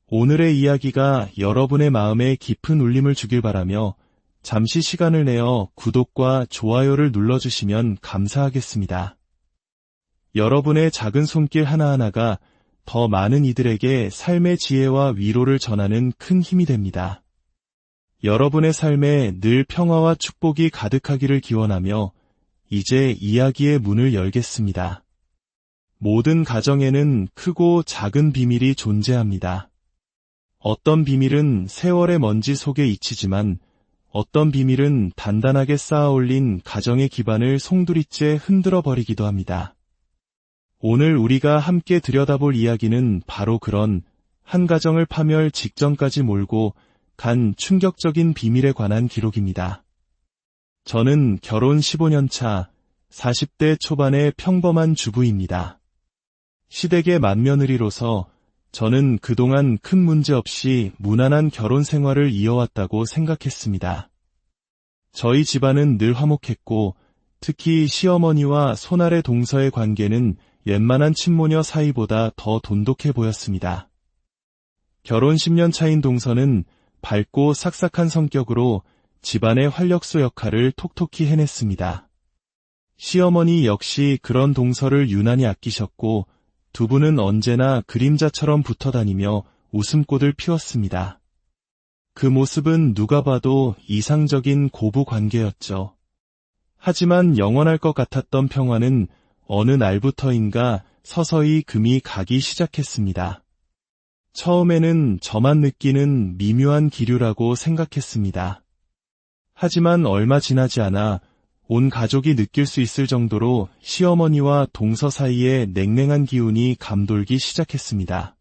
오늘의 이야기가 여러분의 마음에 깊은 울림을 주길 바라며 잠시 시간을 내어 구독과 좋아요를 눌러주시면 감사하겠습니다. 여러분의 작은 손길 하나하나가 더 많은 이들에게 삶의 지혜와 위로를 전하는 큰 힘이 됩니다. 여러분의 삶에 늘 평화와 축복이 가득하기를 기원하며 이제 이야기의 문을 열겠습니다. 모든 가정에는 크고 작은 비밀이 존재합니다. 어떤 비밀은 세월의 먼지 속에 잊히지만 어떤 비밀은 단단하게 쌓아올린 가정의 기반을 송두리째 흔들어 버리기도 합니다. 오늘 우리가 함께 들여다볼 이야기는 바로 그런 한 가정을 파멸 직전까지 몰고 간 충격적인 비밀에 관한 기록입니다. 저는 결혼 15년 차 40대 초반의 평범한 주부입니다. 시댁의 맏며느리로서 저는 그동안 큰 문제 없이 무난한 결혼 생활을 이어왔다고 생각했습니다. 저희 집안은 늘 화목했고 특히 시어머니와 손아래 동서의 관계는 웬만한 친모녀 사이보다 더 돈독해 보였습니다. 결혼 10년 차인 동서는 밝고 삭삭한 성격으로 집안의 활력소 역할을 톡톡히 해냈습니다. 시어머니 역시 그런 동서를 유난히 아끼셨고 두 분은 언제나 그림자처럼 붙어다니며 웃음꽃을 피웠습니다. 그 모습은 누가 봐도 이상적인 고부 관계였죠. 하지만 영원할 것 같았던 평화는 어느 날부터인가 서서히 금이 가기 시작했습니다. 처음에는 저만 느끼는 미묘한 기류라고 생각했습니다. 하지만 얼마 지나지 않아 온 가족이 느낄 수 있을 정도로 시어머니와 동서 사이에 냉랭한 기운이 감돌기 시작했습니다.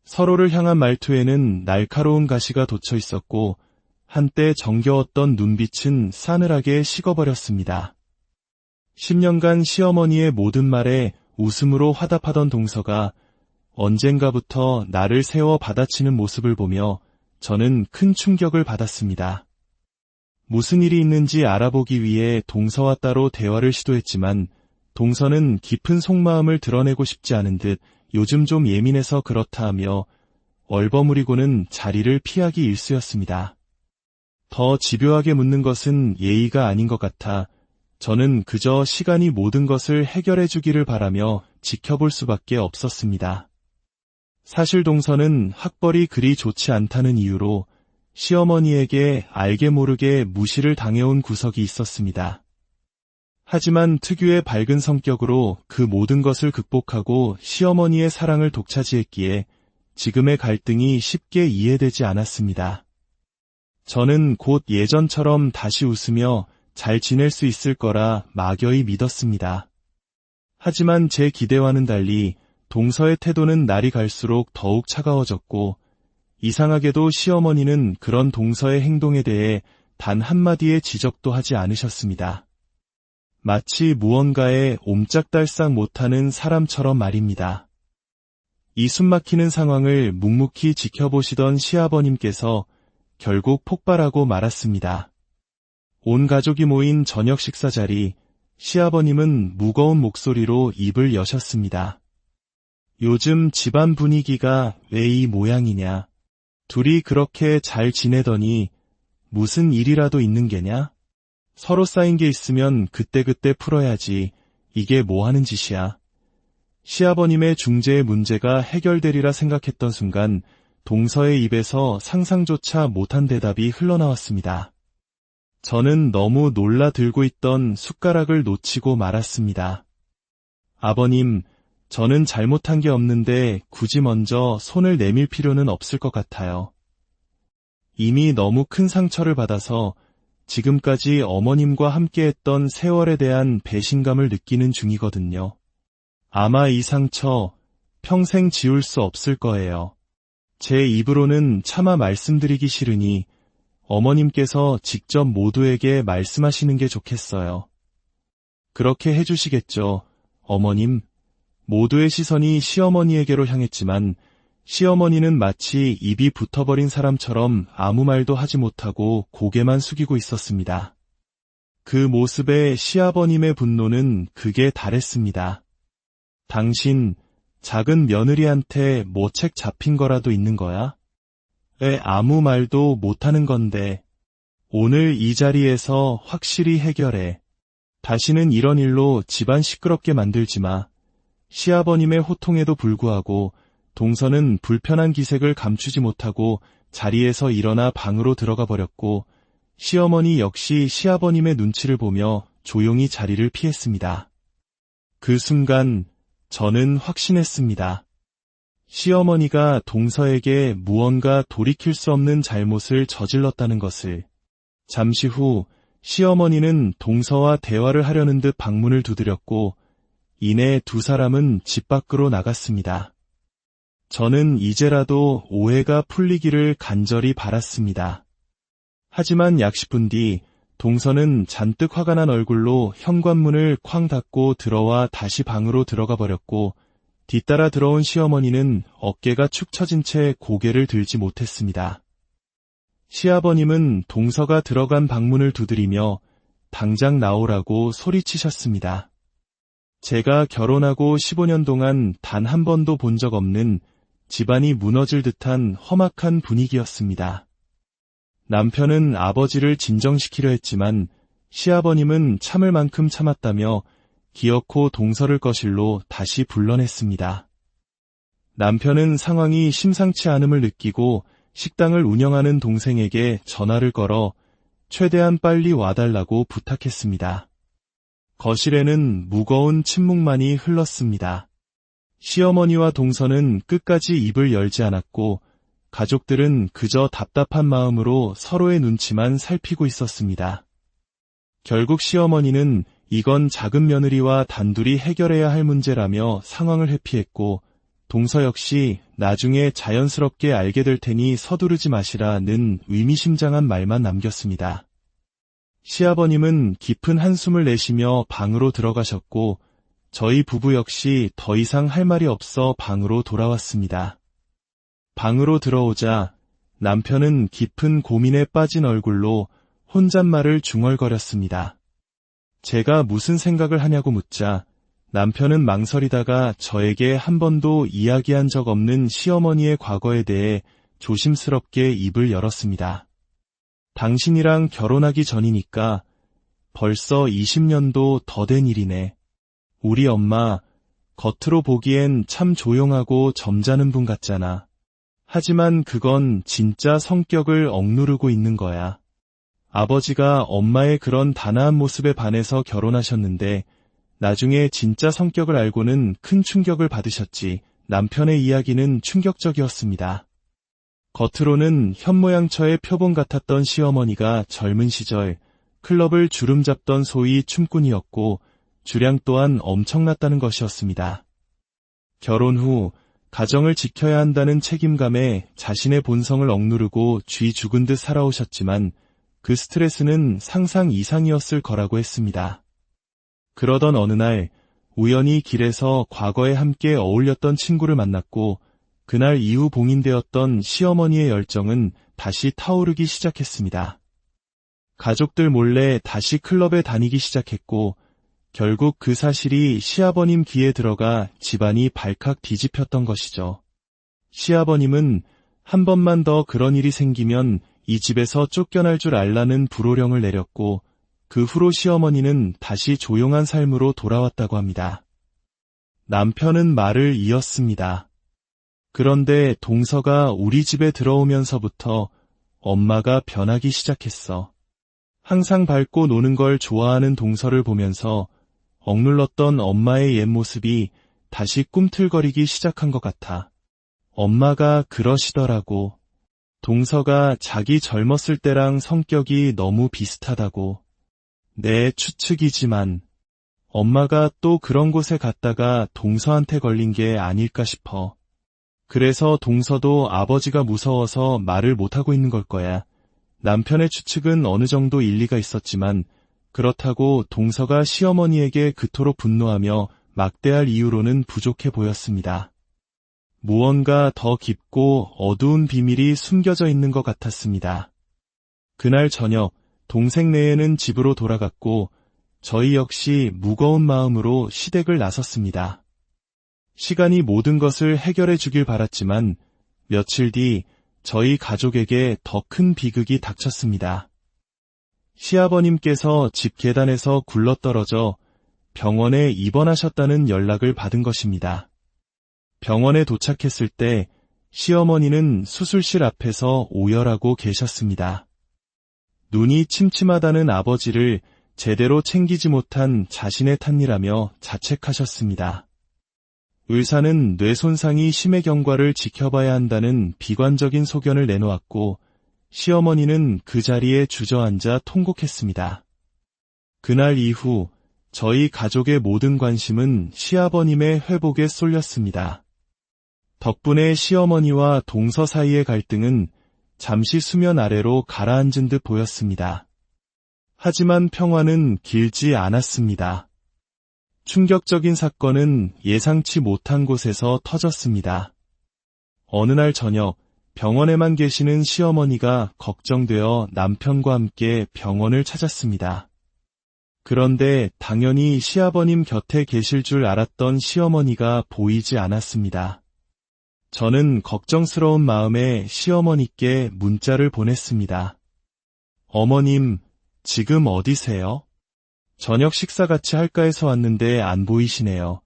서로를 향한 말투에는 날카로운 가시가 돋쳐 있었고 한때 정겨웠던 눈빛은 싸늘하게 식어버렸습니다. 10년간 시어머니의 모든 말에 웃음으로 화답하던 동서가 언젠가부터 나를 세워 받아치는 모습을 보며 저는 큰 충격을 받았습니다. 무슨 일이 있는지 알아보기 위해 동서와 따로 대화를 시도했지만 동서는 깊은 속마음을 드러내고 싶지 않은 듯 요즘 좀 예민해서 그렇다 하며 얼버무리고는 자리를 피하기 일쑤였습니다. 더 집요하게 묻는 것은 예의가 아닌 것 같아 저는 그저 시간이 모든 것을 해결해 주기를 바라며 지켜볼 수밖에 없었습니다. 사실 동서는 학벌이 그리 좋지 않다는 이유로 시어머니에게 알게 모르게 무시를 당해온 구석이 있었습니다. 하지만 특유의 밝은 성격으로 그 모든 것을 극복하고 시어머니의 사랑을 독차지했기에 지금의 갈등이 쉽게 이해되지 않았습니다. 저는 곧 예전처럼 다시 웃으며 잘 지낼 수 있을 거라 막연히 믿었습니다. 하지만 제 기대와는 달리 동서의 태도는 날이 갈수록 더욱 차가워졌고 이상하게도 시어머니는 그런 동서의 행동에 대해 단 한마디의 지적도 하지 않으셨습니다. 마치 무언가에 옴짝달싹 못하는 사람처럼 말입니다. 이 숨막히는 상황을 묵묵히 지켜보시던 시아버님께서 결국 폭발하고 말았습니다. 온 가족이 모인 저녁 식사 자리, 시아버님은 무거운 목소리로 입을 여셨습니다. 요즘 집안 분위기가 왜 이 모양이냐? 둘이 그렇게 잘 지내더니 무슨 일이라도 있는 게냐? 서로 쌓인 게 있으면 그때그때 풀어야지. 이게 뭐 하는 짓이야? 시아버님의 중재의 문제가 해결되리라 생각했던 순간 동서의 입에서 상상조차 못한 대답이 흘러나왔습니다. 저는 너무 놀라 들고 있던 숟가락을 놓치고 말았습니다. 아버님, 저는 잘못한 게 없는데 굳이 먼저 손을 내밀 필요는 없을 것 같아요. 이미 너무 큰 상처를 받아서 지금까지 어머님과 함께했던 세월에 대한 배신감을 느끼는 중이거든요. 아마 이 상처 평생 지울 수 없을 거예요. 제 입으로는 차마 말씀드리기 싫으니 어머님께서 직접 모두에게 말씀하시는 게 좋겠어요. 그렇게 해주시겠죠, 어머님? 모두의 시선이 시어머니에게로 향했지만 시어머니는 마치 입이 붙어버린 사람처럼 아무 말도 하지 못하고 고개만 숙이고 있었습니다. 그 모습에 시아버님의 분노는 극에 달했습니다. 당신, 작은 며느리한테 뭐 책 잡힌 거라도 있는 거야? 왜 아무 말도 못하는 건데. 오늘 이 자리에서 확실히 해결해. 다시는 이런 일로 집안 시끄럽게 만들지 마. 시아버님의 호통에도 불구하고 동서는 불편한 기색을 감추지 못하고 자리에서 일어나 방으로 들어가 버렸고, 시어머니 역시 시아버님의 눈치를 보며 조용히 자리를 피했습니다. 그 순간 저는 확신했습니다. 시어머니가 동서에게 무언가 돌이킬 수 없는 잘못을 저질렀다는 것을. 잠시 후 시어머니는 동서와 대화를 하려는 듯 방문을 두드렸고, 이내 두 사람은 집 밖으로 나갔습니다. 저는 이제라도 오해가 풀리기를 간절히 바랐습니다. 하지만 약 10분 뒤 동서는 잔뜩 화가 난 얼굴로 현관문을 쾅 닫고 들어와 다시 방으로 들어가 버렸고, 뒤따라 들어온 시어머니는 어깨가 축 처진 채 고개를 들지 못했습니다. 시아버님은 동서가 들어간 방문을 두드리며 당장 나오라고 소리치셨습니다. 제가 결혼하고 15년 동안 단 한 번도 본 적 없는 집안이 무너질 듯한 험악한 분위기였습니다. 남편은 아버지를 진정시키려 했지만 시아버님은 참을 만큼 참았다며 기어코 동서를 거실로 다시 불러냈습니다. 남편은 상황이 심상치 않음을 느끼고 식당을 운영하는 동생에게 전화를 걸어 최대한 빨리 와달라고 부탁했습니다. 거실에는 무거운 침묵만이 흘렀습니다. 시어머니와 동서는 끝까지 입을 열지 않았고, 가족들은 그저 답답한 마음으로 서로의 눈치만 살피고 있었습니다. 결국 시어머니는 이건 작은 며느리와 단둘이 해결해야 할 문제라며 상황을 회피했고, 동서 역시 나중에 자연스럽게 알게 될 테니 서두르지 마시라는 의미심장한 말만 남겼습니다. 시아버님은 깊은 한숨을 내쉬며 방으로 들어가셨고, 저희 부부 역시 더 이상 할 말이 없어 방으로 돌아왔습니다. 방으로 들어오자 남편은 깊은 고민에 빠진 얼굴로 혼잣말을 중얼거렸습니다. 제가 무슨 생각을 하냐고 묻자 남편은 망설이다가 저에게 한 번도 이야기한 적 없는 시어머니의 과거에 대해 조심스럽게 입을 열었습니다. 당신이랑 결혼하기 전이니까 벌써 20년도 더 된 일이네. 우리 엄마, 겉으로 보기엔 참 조용하고 점잖은 분 같잖아. 하지만 그건 진짜 성격을 억누르고 있는 거야. 아버지가 엄마의 그런 단아한 모습에 반해서 결혼하셨는데 나중에 진짜 성격을 알고는 큰 충격을 받으셨지. 남편의 이야기는 충격적이었습니다. 겉으로는 현모양처의 표본 같았던 시어머니가 젊은 시절 클럽을 주름 잡던 소위 춤꾼이었고 주량 또한 엄청났다는 것이었습니다. 결혼 후 가정을 지켜야 한다는 책임감에 자신의 본성을 억누르고 쥐 죽은 듯 살아오셨지만 그 스트레스는 상상 이상이었을 거라고 했습니다. 그러던 어느 날 우연히 길에서 과거에 함께 어울렸던 친구를 만났고 그날 이후 봉인되었던 시어머니의 열정은 다시 타오르기 시작했습니다. 가족들 몰래 다시 클럽에 다니기 시작했고 결국 그 사실이 시아버님 귀에 들어가 집안이 발칵 뒤집혔던 것이죠. 시아버님은 한 번만 더 그런 일이 생기면 이 집에서 쫓겨날 줄 알라는 불호령을 내렸고 그 후로 시어머니는 다시 조용한 삶으로 돌아왔다고 합니다. 남편은 말을 이었습니다. 그런데 동서가 우리 집에 들어오면서부터 엄마가 변하기 시작했어. 항상 밝고 노는 걸 좋아하는 동서를 보면서 억눌렀던 엄마의 옛 모습이 다시 꿈틀거리기 시작한 것 같아. 엄마가 그러시더라고. 동서가 자기 젊었을 때랑 성격이 너무 비슷하다고. 내 추측이지만 엄마가 또 그런 곳에 갔다가 동서한테 걸린 게 아닐까 싶어. 그래서 동서도 아버지가 무서워서 말을 못하고 있는 걸 거야. 남편의 추측은 어느 정도 일리가 있었지만 그렇다고 동서가 시어머니에게 그토록 분노하며 막대할 이유로는 부족해 보였습니다. 무언가 더 깊고 어두운 비밀이 숨겨져 있는 것 같았습니다. 그날 저녁 동생네에는 집으로 돌아갔고 저희 역시 무거운 마음으로 시댁을 나섰습니다. 시간이 모든 것을 해결해 주길 바랐지만 며칠 뒤 저희 가족에게 더 큰 비극이 닥쳤습니다. 시아버님께서 집 계단에서 굴러떨어져 병원에 입원하셨다는 연락을 받은 것입니다. 병원에 도착했을 때 시어머니는 수술실 앞에서 오열하고 계셨습니다. 눈이 침침하다는 아버지를 제대로 챙기지 못한 자신의 탓이라며 자책하셨습니다. 의사는 뇌 손상이 심해 경과를 지켜봐야 한다는 비관적인 소견을 내놓았고 시어머니는 그 자리에 주저앉아 통곡했습니다. 그날 이후 저희 가족의 모든 관심은 시아버님의 회복에 쏠렸습니다. 덕분에 시어머니와 동서 사이의 갈등은 잠시 수면 아래로 가라앉은 듯 보였습니다. 하지만 평화는 길지 않았습니다. 충격적인 사건은 예상치 못한 곳에서 터졌습니다. 어느 날 저녁 병원에만 계시는 시어머니가 걱정되어 남편과 함께 병원을 찾았습니다. 그런데 당연히 시아버님 곁에 계실 줄 알았던 시어머니가 보이지 않았습니다. 저는 걱정스러운 마음에 시어머니께 문자를 보냈습니다. 어머님, 지금 어디세요? 저녁 식사 같이 할까 해서 왔는데 안 보이시네요.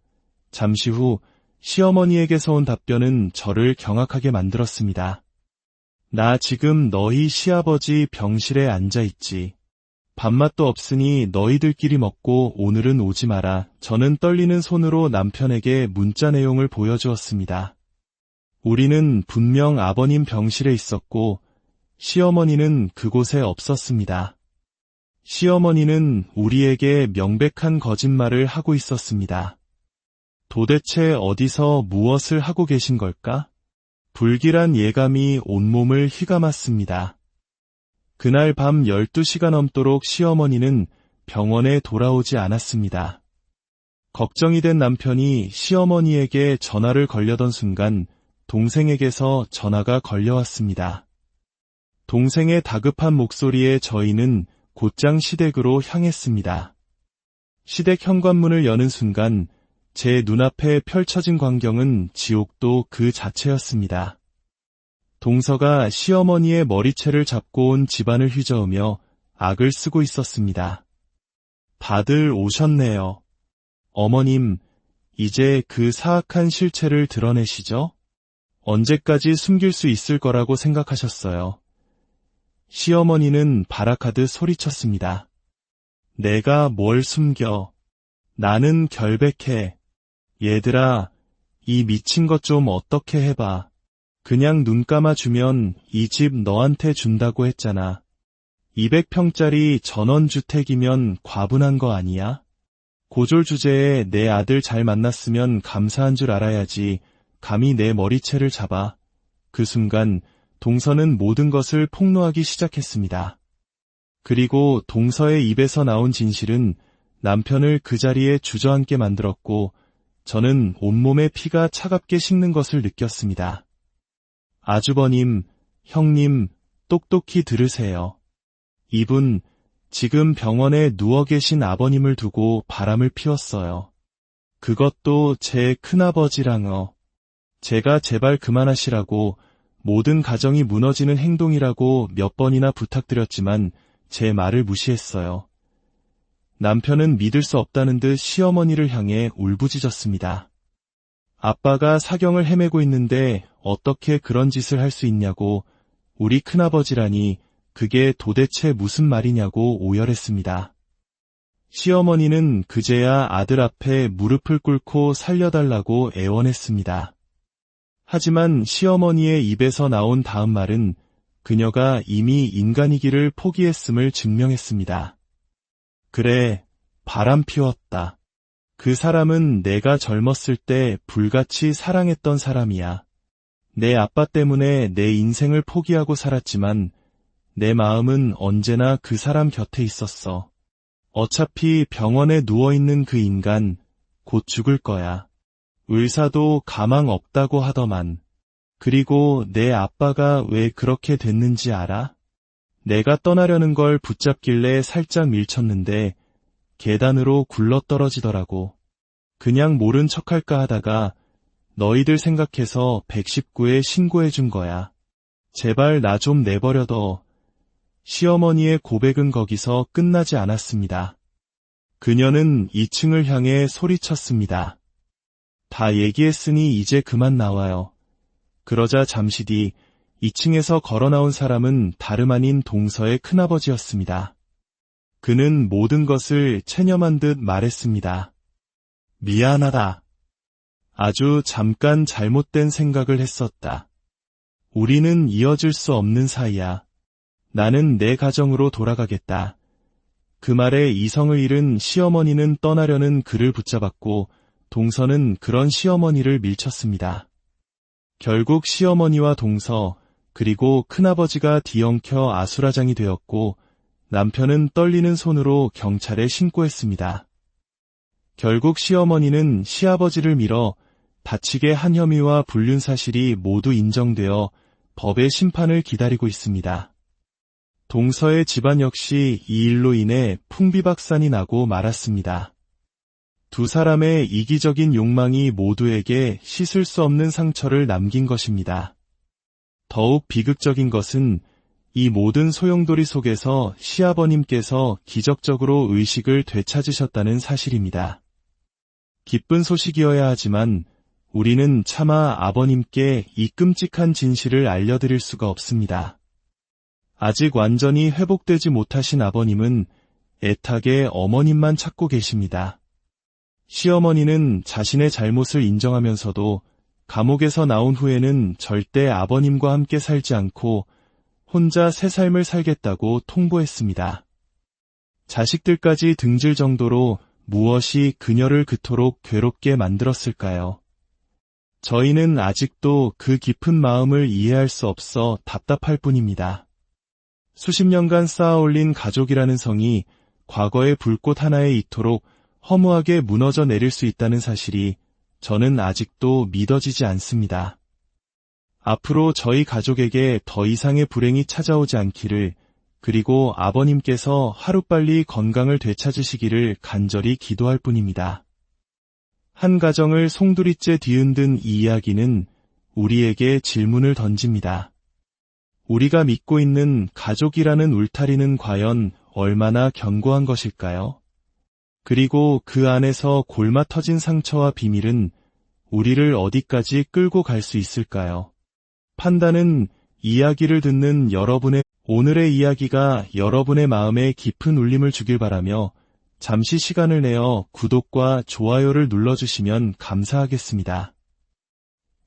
잠시 후 시어머니에게서 온 답변은 저를 경악하게 만들었습니다. 나 지금 너희 시아버지 병실에 앉아있지. 밥맛도 없으니 너희들끼리 먹고 오늘은 오지 마라. 저는 떨리는 손으로 남편에게 문자 내용을 보여주었습니다. 우리는 분명 아버님 병실에 있었고 시어머니는 그곳에 없었습니다. 시어머니는 우리에게 명백한 거짓말을 하고 있었습니다. 도대체 어디서 무엇을 하고 계신 걸까? 불길한 예감이 온몸을 휘감았습니다. 그날 밤 12시가 넘도록 시어머니는 병원에 돌아오지 않았습니다. 걱정이 된 남편이 시어머니에게 전화를 걸려던 순간 동생에게서 전화가 걸려왔습니다. 동생의 다급한 목소리에 저희는 곧장 시댁으로 향했습니다. 시댁 현관문을 여는 순간 제 눈앞에 펼쳐진 광경은 지옥도 그 자체였습니다. 동서가 시어머니의 머리채를 잡고 온 집안을 휘저으며 악을 쓰고 있었습니다. 다들 오셨네요. 어머님, 이제 그 사악한 실체를 드러내시죠? 언제까지 숨길 수 있을 거라고 생각하셨어요? 시어머니는 발악하듯 소리쳤습니다. 내가 뭘 숨겨? 나는 결백해. 얘들아, 이 미친 것 좀 어떻게 해봐. 그냥 눈 감아주면 이 집 너한테 준다고 했잖아. 200평짜리 전원주택이면 과분한 거 아니야? 고졸 주제에 내 아들 잘 만났으면 감사한 줄 알아야지. 감히 내 머리채를 잡아. 그 순간 동서는 모든 것을 폭로하기 시작했습니다. 그리고 동서의 입에서 나온 진실은 남편을 그 자리에 주저앉게 만들었고 저는 온몸의 피가 차갑게 식는 것을 느꼈습니다. 아주버님, 형님, 똑똑히 들으세요. 이분 지금 병원에 누워 계신 아버님을 두고 바람을 피웠어요. 그것도 제 큰아버지랑요. 제가 제발 그만하시라고 모든 가정이 무너지는 행동이라고 몇 번이나 부탁드렸지만 제 말을 무시했어요. 남편은 믿을 수 없다는 듯 시어머니를 향해 울부짖었습니다. 아빠가 사경을 헤매고 있는데 어떻게 그런 짓을 할 수 있냐고, 우리 큰아버지라니 그게 도대체 무슨 말이냐고 오열했습니다. 시어머니는 그제야 아들 앞에 무릎을 꿇고 살려달라고 애원했습니다. 하지만 시어머니의 입에서 나온 다음 말은 그녀가 이미 인간이기를 포기했음을 증명했습니다. 그래, 바람 피웠다. 그 사람은 내가 젊었을 때 불같이 사랑했던 사람이야. 내 아빠 때문에 내 인생을 포기하고 살았지만 내 마음은 언제나 그 사람 곁에 있었어. 어차피 병원에 누워있는 그 인간 곧 죽을 거야. 의사도 가망 없다고 하더만. 그리고 내 아빠가 왜 그렇게 됐는지 알아? 내가 떠나려는 걸 붙잡길래 살짝 밀쳤는데 계단으로 굴러떨어지더라고. 그냥 모른 척할까 하다가 너희들 생각해서 119에 신고해 준 거야. 제발 나 좀 내버려둬. 시어머니의 고백은 거기서 끝나지 않았습니다. 그녀는 2층을 향해 소리쳤습니다. 다 얘기했으니 이제 그만 나와요. 그러자 잠시 뒤 2층에서 걸어 나온 사람은 다름 아닌 동서의 큰아버지였습니다. 그는 모든 것을 체념한 듯 말했습니다. 미안하다. 아주 잠깐 잘못된 생각을 했었다. 우리는 이어질 수 없는 사이야. 나는 내 가정으로 돌아가겠다. 그 말에 이성을 잃은 시어머니는 떠나려는 그를 붙잡았고 동서는 그런 시어머니를 밀쳤습니다. 결국 시어머니와 동서 그리고 큰아버지가 뒤엉켜 아수라장이 되었고 남편은 떨리는 손으로 경찰에 신고했습니다. 결국 시어머니는 시아버지를 밀어 다치게 한 혐의와 불륜 사실이 모두 인정되어 법의 심판을 기다리고 있습니다. 동서의 집안 역시 이 일로 인해 풍비박산이 나고 말았습니다. 두 사람의 이기적인 욕망이 모두에게 씻을 수 없는 상처를 남긴 것입니다. 더욱 비극적인 것은 이 모든 소용돌이 속에서 시아버님께서 기적적으로 의식을 되찾으셨다는 사실입니다. 기쁜 소식이어야 하지만 우리는 차마 아버님께 이 끔찍한 진실을 알려드릴 수가 없습니다. 아직 완전히 회복되지 못하신 아버님은 애타게 어머님만 찾고 계십니다. 시어머니는 자신의 잘못을 인정하면서도 감옥에서 나온 후에는 절대 아버님과 함께 살지 않고 혼자 새 삶을 살겠다고 통보했습니다. 자식들까지 등질 정도로 무엇이 그녀를 그토록 괴롭게 만들었을까요? 저희는 아직도 그 깊은 마음을 이해할 수 없어 답답할 뿐입니다. 수십 년간 쌓아올린 가족이라는 성이 과거의 불꽃 하나에 이토록 허무하게 무너져 내릴 수 있다는 사실이 저는 아직도 믿어지지 않습니다. 앞으로 저희 가족에게 더 이상의 불행이 찾아오지 않기를, 그리고 아버님께서 하루빨리 건강을 되찾으시기를 간절히 기도할 뿐입니다. 한 가정을 송두리째 뒤흔든 이 이야기는 우리에게 질문을 던집니다. 우리가 믿고 있는 가족이라는 울타리는 과연 얼마나 견고한 것일까요? 그리고 그 안에서 골마 터진 상처와 비밀은 우리를 어디까지 끌고 갈 수 있을까요? 판단은 이야기를 듣는 여러분의 오늘의 이야기가 여러분의 마음에 깊은 울림을 주길 바라며 잠시 시간을 내어 구독과 좋아요를 눌러주시면 감사하겠습니다.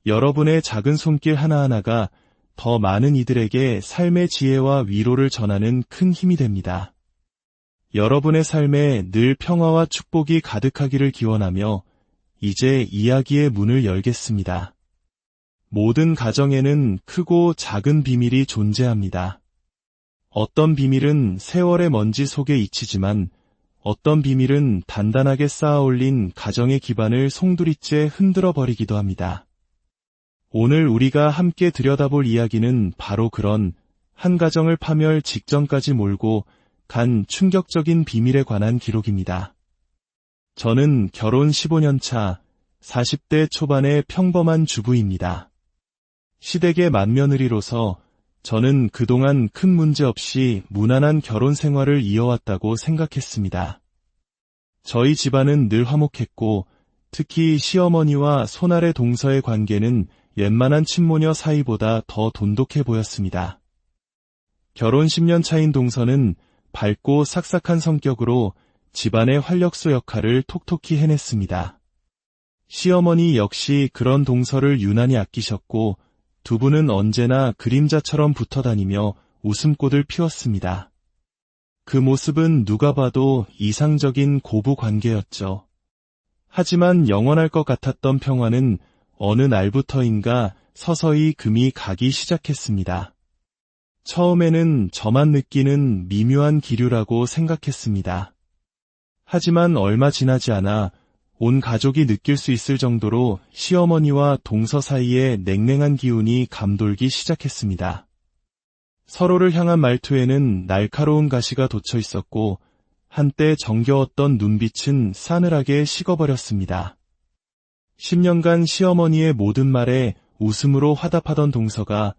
여러분의 작은 손길 하나하나가 더 많은 이들에게 삶의 지혜와 위로를 전하는 큰 힘이 됩니다. 여러분의 삶에 늘 평화와 축복이 가득하기를 기원하며 이제 이야기의 문을 열겠습니다. 모든 가정에는 크고 작은 비밀이 존재합니다. 어떤 비밀은 세월의 먼지 속에 잊히지만 어떤 비밀은 단단하게 쌓아올린 가정의 기반을 송두리째 흔들어 버리기도 합니다. 오늘 우리가 함께 들여다볼 이야기는 바로 그런 한 가정을 파멸 직전까지 몰고 간 충격적인 비밀에 관한 기록입니다. 저는 결혼 15년 차 40대 초반의 평범한 주부입니다. 시댁의 맏며느리로서 저는 그동안 큰 문제 없이 무난한 결혼 생활을 이어왔다고 생각했습니다. 저희 집안은 늘 화목했고 특히 시어머니와 손아래 동서의 관계는 웬만한 친모녀 사이보다 더 돈독해 보였습니다. 결혼 10년 차인 동서는 밝고 삭삭한 성격으로 집안의 활력소 역할을 톡톡히 해냈습니다. 시어머니 역시 그런 동서를 유난히 아끼셨고 두 분은 언제나 그림자처럼 붙어다니며 웃음꽃을 피웠습니다. 그 모습은 누가 봐도 이상적인 고부 관계였죠. 하지만 영원할 것 같았던 평화는 어느 날부터인가 서서히 금이 가기 시작했습니다. 처음에는 저만 느끼는 미묘한 기류라고 생각했습니다. 하지만 얼마 지나지 않아 온 가족이 느낄 수 있을 정도로 시어머니와 동서 사이에 냉랭한 기운이 감돌기 시작했습니다. 서로를 향한 말투에는 날카로운 가시가 돋쳐 있었고 한때 정겨웠던 눈빛은 싸늘하게 식어버렸습니다. 10년간 시어머니의 모든 말에 웃음으로 화답하던 동서가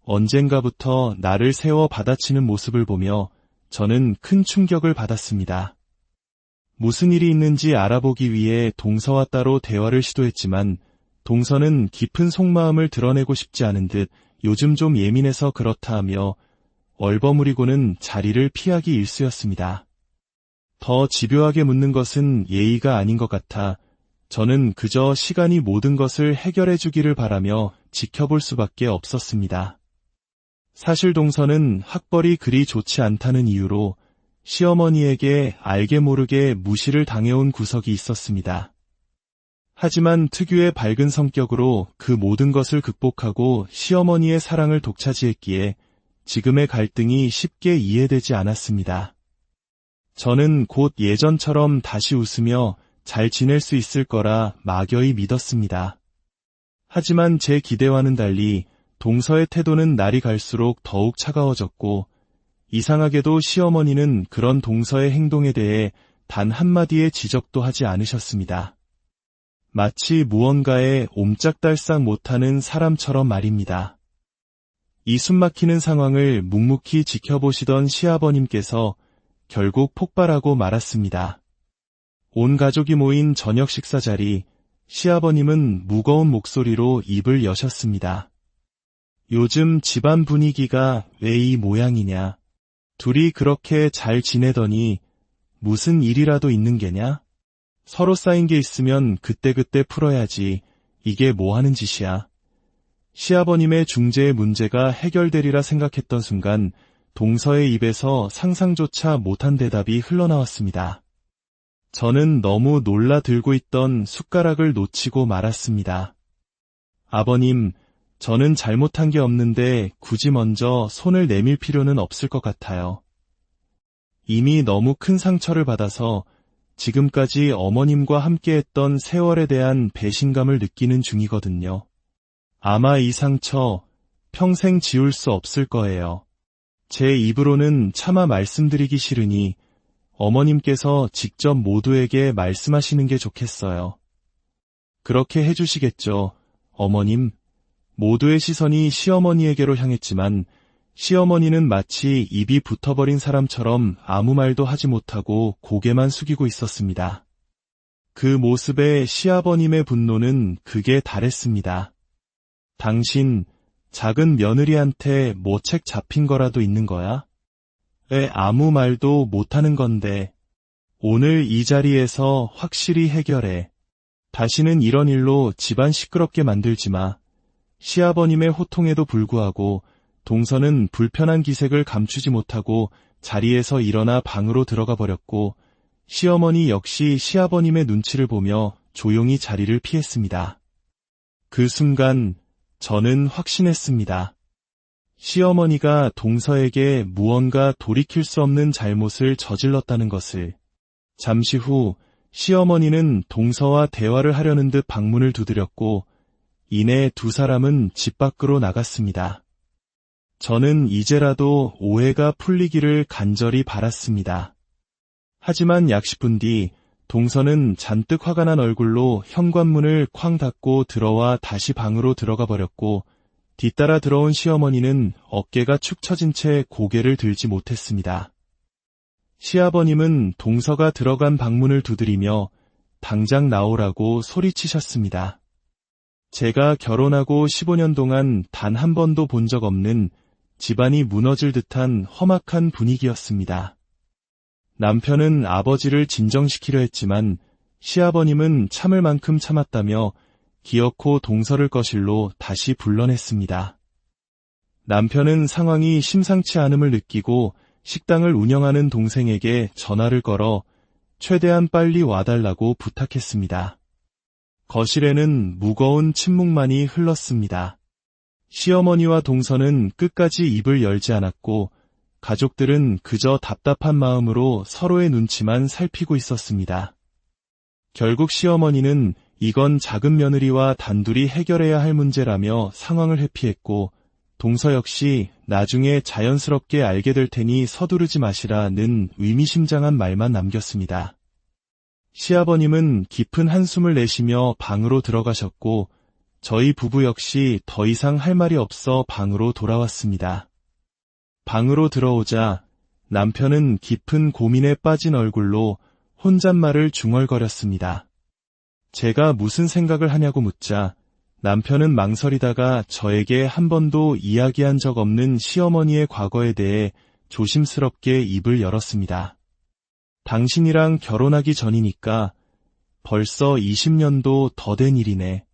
언젠가부터 나를 세워 받아치는 모습을 보며 저는 큰 충격을 받았습니다. 무슨 일이 있는지 알아보기 위해 동서와 따로 대화를 시도했지만 동서는 깊은 속마음을 드러내고 싶지 않은 듯 요즘 좀 예민해서 그렇다 하며 얼버무리고는 자리를 피하기 일쑤였습니다. 더 집요하게 묻는 것은 예의가 아닌 것 같아 저는 그저 시간이 모든 것을 해결해 주기를 바라며 지켜볼 수밖에 없었습니다. 사실 동서는 학벌이 그리 좋지 않다는 이유로 시어머니에게 알게 모르게 무시를 당해온 구석이 있었습니다. 하지만 특유의 밝은 성격으로 그 모든 것을 극복하고 시어머니의 사랑을 독차지했기에 지금의 갈등이 쉽게 이해되지 않았습니다. 저는 곧 예전처럼 다시 웃으며 잘 지낼 수 있을 거라 막연히 믿었습니다. 하지만 제 기대와는 달리 동서의 태도는 날이 갈수록 더욱 차가워졌고 이상하게도 시어머니는 그런 동서의 행동에 대해 단 한마디의 지적도 하지 않으셨습니다. 마치 무언가에 옴짝달싹 못하는 사람처럼 말입니다. 이 숨막히는 상황을 묵묵히 지켜보시던 시아버님께서 결국 폭발하고 말았습니다. 온 가족이 모인 저녁 식사 자리, 시아버님은 무거운 목소리로 입을 여셨습니다. 요즘 집안 분위기가 왜 이 모양이냐? 둘이 그렇게 잘 지내더니 무슨 일이라도 있는 게냐? 서로 쌓인 게 있으면 그때그때 풀어야지. 이게 뭐 하는 짓이야? 시아버님의 중재의 문제가 해결되리라 생각했던 순간 동서의 입에서 상상조차 못한 대답이 흘러나왔습니다. 저는 너무 놀라 들고 있던 숟가락을 놓치고 말았습니다. 아버님, 저는 잘못한 게 없는데 굳이 먼저 손을 내밀 필요는 없을 것 같아요. 이미 너무 큰 상처를 받아서 지금까지 어머님과 함께했던 세월에 대한 배신감을 느끼는 중이거든요. 아마 이 상처 평생 지울 수 없을 거예요. 제 입으로는 차마 말씀드리기 싫으니 어머님께서 직접 모두에게 말씀하시는 게 좋겠어요. 그렇게 해주시겠죠, 어머님. 모두의 시선이 시어머니에게로 향했지만 시어머니는 마치 입이 붙어버린 사람처럼 아무 말도 하지 못하고 고개만 숙이고 있었습니다. 그 모습에 시아버님의 분노는 극에 달했습니다. 당신, 작은 며느리한테 뭐 책 잡힌 거라도 있는 거야? 왜 아무 말도 못하는 건데. 오늘 이 자리에서 확실히 해결해. 다시는 이런 일로 집안 시끄럽게 만들지 마. 시아버님의 호통에도 불구하고 동서는 불편한 기색을 감추지 못하고 자리에서 일어나 방으로 들어가 버렸고 시어머니 역시 시아버님의 눈치를 보며 조용히 자리를 피했습니다. 그 순간 저는 확신했습니다. 시어머니가 동서에게 무언가 돌이킬 수 없는 잘못을 저질렀다는 것을. 잠시 후 시어머니는 동서와 대화를 하려는 듯 방문을 두드렸고 이내 두 사람은 집 밖으로 나갔습니다. 저는 이제라도 오해가 풀리기를 간절히 바랐습니다. 하지만 약 10분 뒤 동서는 잔뜩 화가 난 얼굴로 현관문을 쾅 닫고 들어와 다시 방으로 들어가 버렸고 뒤따라 들어온 시어머니는 어깨가 축 처진 채 고개를 들지 못했습니다. 시아버님은 동서가 들어간 방문을 두드리며 당장 나오라고 소리치셨습니다. 제가 결혼하고 15년 동안 단 한 번도 본 적 없는 집안이 무너질 듯한 험악한 분위기였습니다. 남편은 아버지를 진정시키려 했지만 시아버님은 참을 만큼 참았다며 기어코 동서를 거실로 다시 불러냈습니다. 남편은 상황이 심상치 않음을 느끼고 식당을 운영하는 동생에게 전화를 걸어 최대한 빨리 와달라고 부탁했습니다. 거실에는 무거운 침묵만이 흘렀습니다. 시어머니와 동서는 끝까지 입을 열지 않았고 가족들은 그저 답답한 마음으로 서로의 눈치만 살피고 있었습니다. 결국 시어머니는 이건 작은 며느리와 단둘이 해결해야 할 문제라며 상황을 회피했고 동서 역시 나중에 자연스럽게 알게 될 테니 서두르지 마시라는 의미심장한 말만 남겼습니다. 시아버님은 깊은 한숨을 내쉬며 방으로 들어가셨고 저희 부부 역시 더 이상 할 말이 없어 방으로 돌아왔습니다. 방으로 들어오자 남편은 깊은 고민에 빠진 얼굴로 혼잣말을 중얼거렸습니다. 제가 무슨 생각을 하냐고 묻자 남편은 망설이다가 저에게 한 번도 이야기한 적 없는 시어머니의 과거에 대해 조심스럽게 입을 열었습니다. 당신이랑 결혼하기 전이니까 벌써 20년도 더 된 일이네.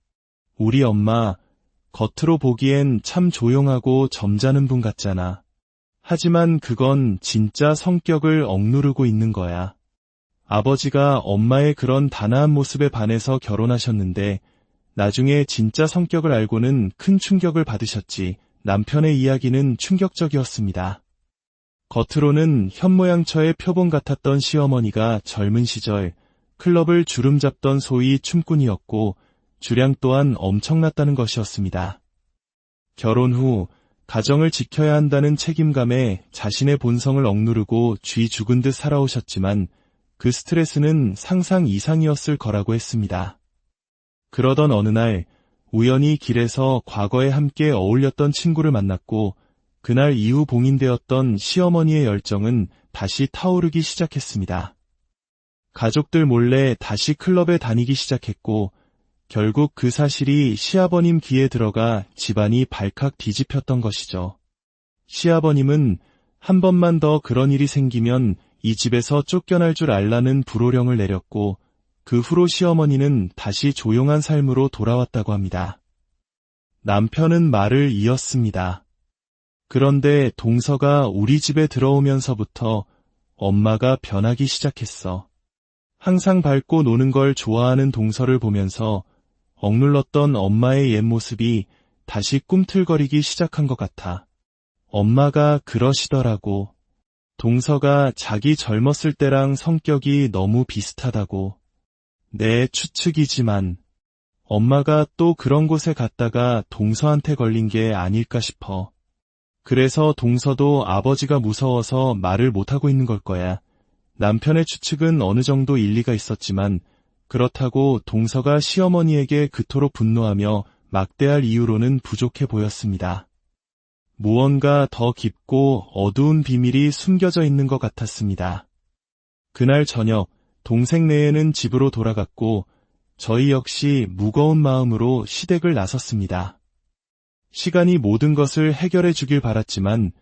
우리 엄마 겉으로 보기엔 참 조용하고 점잖은 분 같잖아. 하지만 그건 진짜 성격을 억누르고 있는 거야. 아버지가 엄마의 그런 단아한 모습에 반해서 결혼하셨는데 나중에 진짜 성격을 알고는 큰 충격을 받으셨지. 남편의 이야기는 충격적이었습니다. 겉으로는 현모양처의 표본 같았던 시어머니가 젊은 시절 클럽을 주름잡던 소위 춤꾼이었고 주량 또한 엄청났다는 것이었습니다. 결혼 후 가정을 지켜야 한다는 책임감에 자신의 본성을 억누르고 쥐 죽은 듯 살아오셨지만 그 스트레스는 상상 이상이었을 거라고 했습니다. 그러던 어느 날 우연히 길에서 과거에 함께 어울렸던 친구를 만났고 그날 이후 봉인되었던 시어머니의 열정은 다시 타오르기 시작했습니다. 가족들 몰래 다시 클럽에 다니기 시작했고 결국 그 사실이 시아버님 귀에 들어가 집안이 발칵 뒤집혔던 것이죠. 시아버님은 한 번만 더 그런 일이 생기면 이 집에서 쫓겨날 줄 알라는 불호령을 내렸고 그 후로 시어머니는 다시 조용한 삶으로 돌아왔다고 합니다. 남편은 말을 이었습니다. 그런데 동서가 우리 집에 들어오면서부터 엄마가 변하기 시작했어. 항상 밝고 노는 걸 좋아하는 동서를 보면서 억눌렀던 엄마의 옛 모습이 다시 꿈틀거리기 시작한 것 같아. 엄마가 그러시더라고. 동서가 자기 젊었을 때랑 성격이 너무 비슷하다고. 내 추측이지만 엄마가 또 그런 곳에 갔다가 동서한테 걸린 게 아닐까 싶어. 그래서 동서도 아버지가 무서워서 말을 못하고 있는 걸 거야. 남편의 추측은 어느 정도 일리가 있었지만 그렇다고 동서가 시어머니에게 그토록 분노하며 막대할 이유로는 부족해 보였습니다. 무언가 더 깊고 어두운 비밀이 숨겨져 있는 것 같았습니다. 그날 저녁 동생네에는 집으로 돌아갔고 저희 역시 무거운 마음으로 시댁을 나섰습니다. 시간이 모든 것을 해결해 주길 바랐지만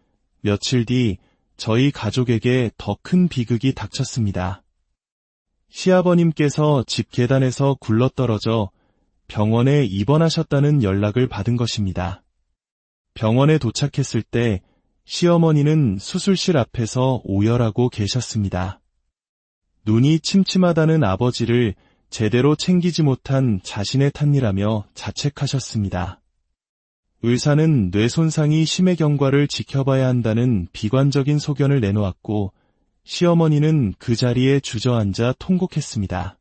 며칠 뒤 저희 가족에게 더 큰 비극이 닥쳤습니다. 시아버님께서 집 계단에서 굴러떨어져 병원에 입원하셨다는 연락을 받은 것입니다. 병원에 도착했을 때 시어머니는 수술실 앞에서 오열하고 계셨습니다. 눈이 침침하다는 아버지를 제대로 챙기지 못한 자신의 탓이라며 자책하셨습니다. 의사는 뇌 손상이 심해 경과를 지켜봐야 한다는 비관적인 소견을 내놓았고 시어머니는 그 자리에 주저앉아 통곡했습니다.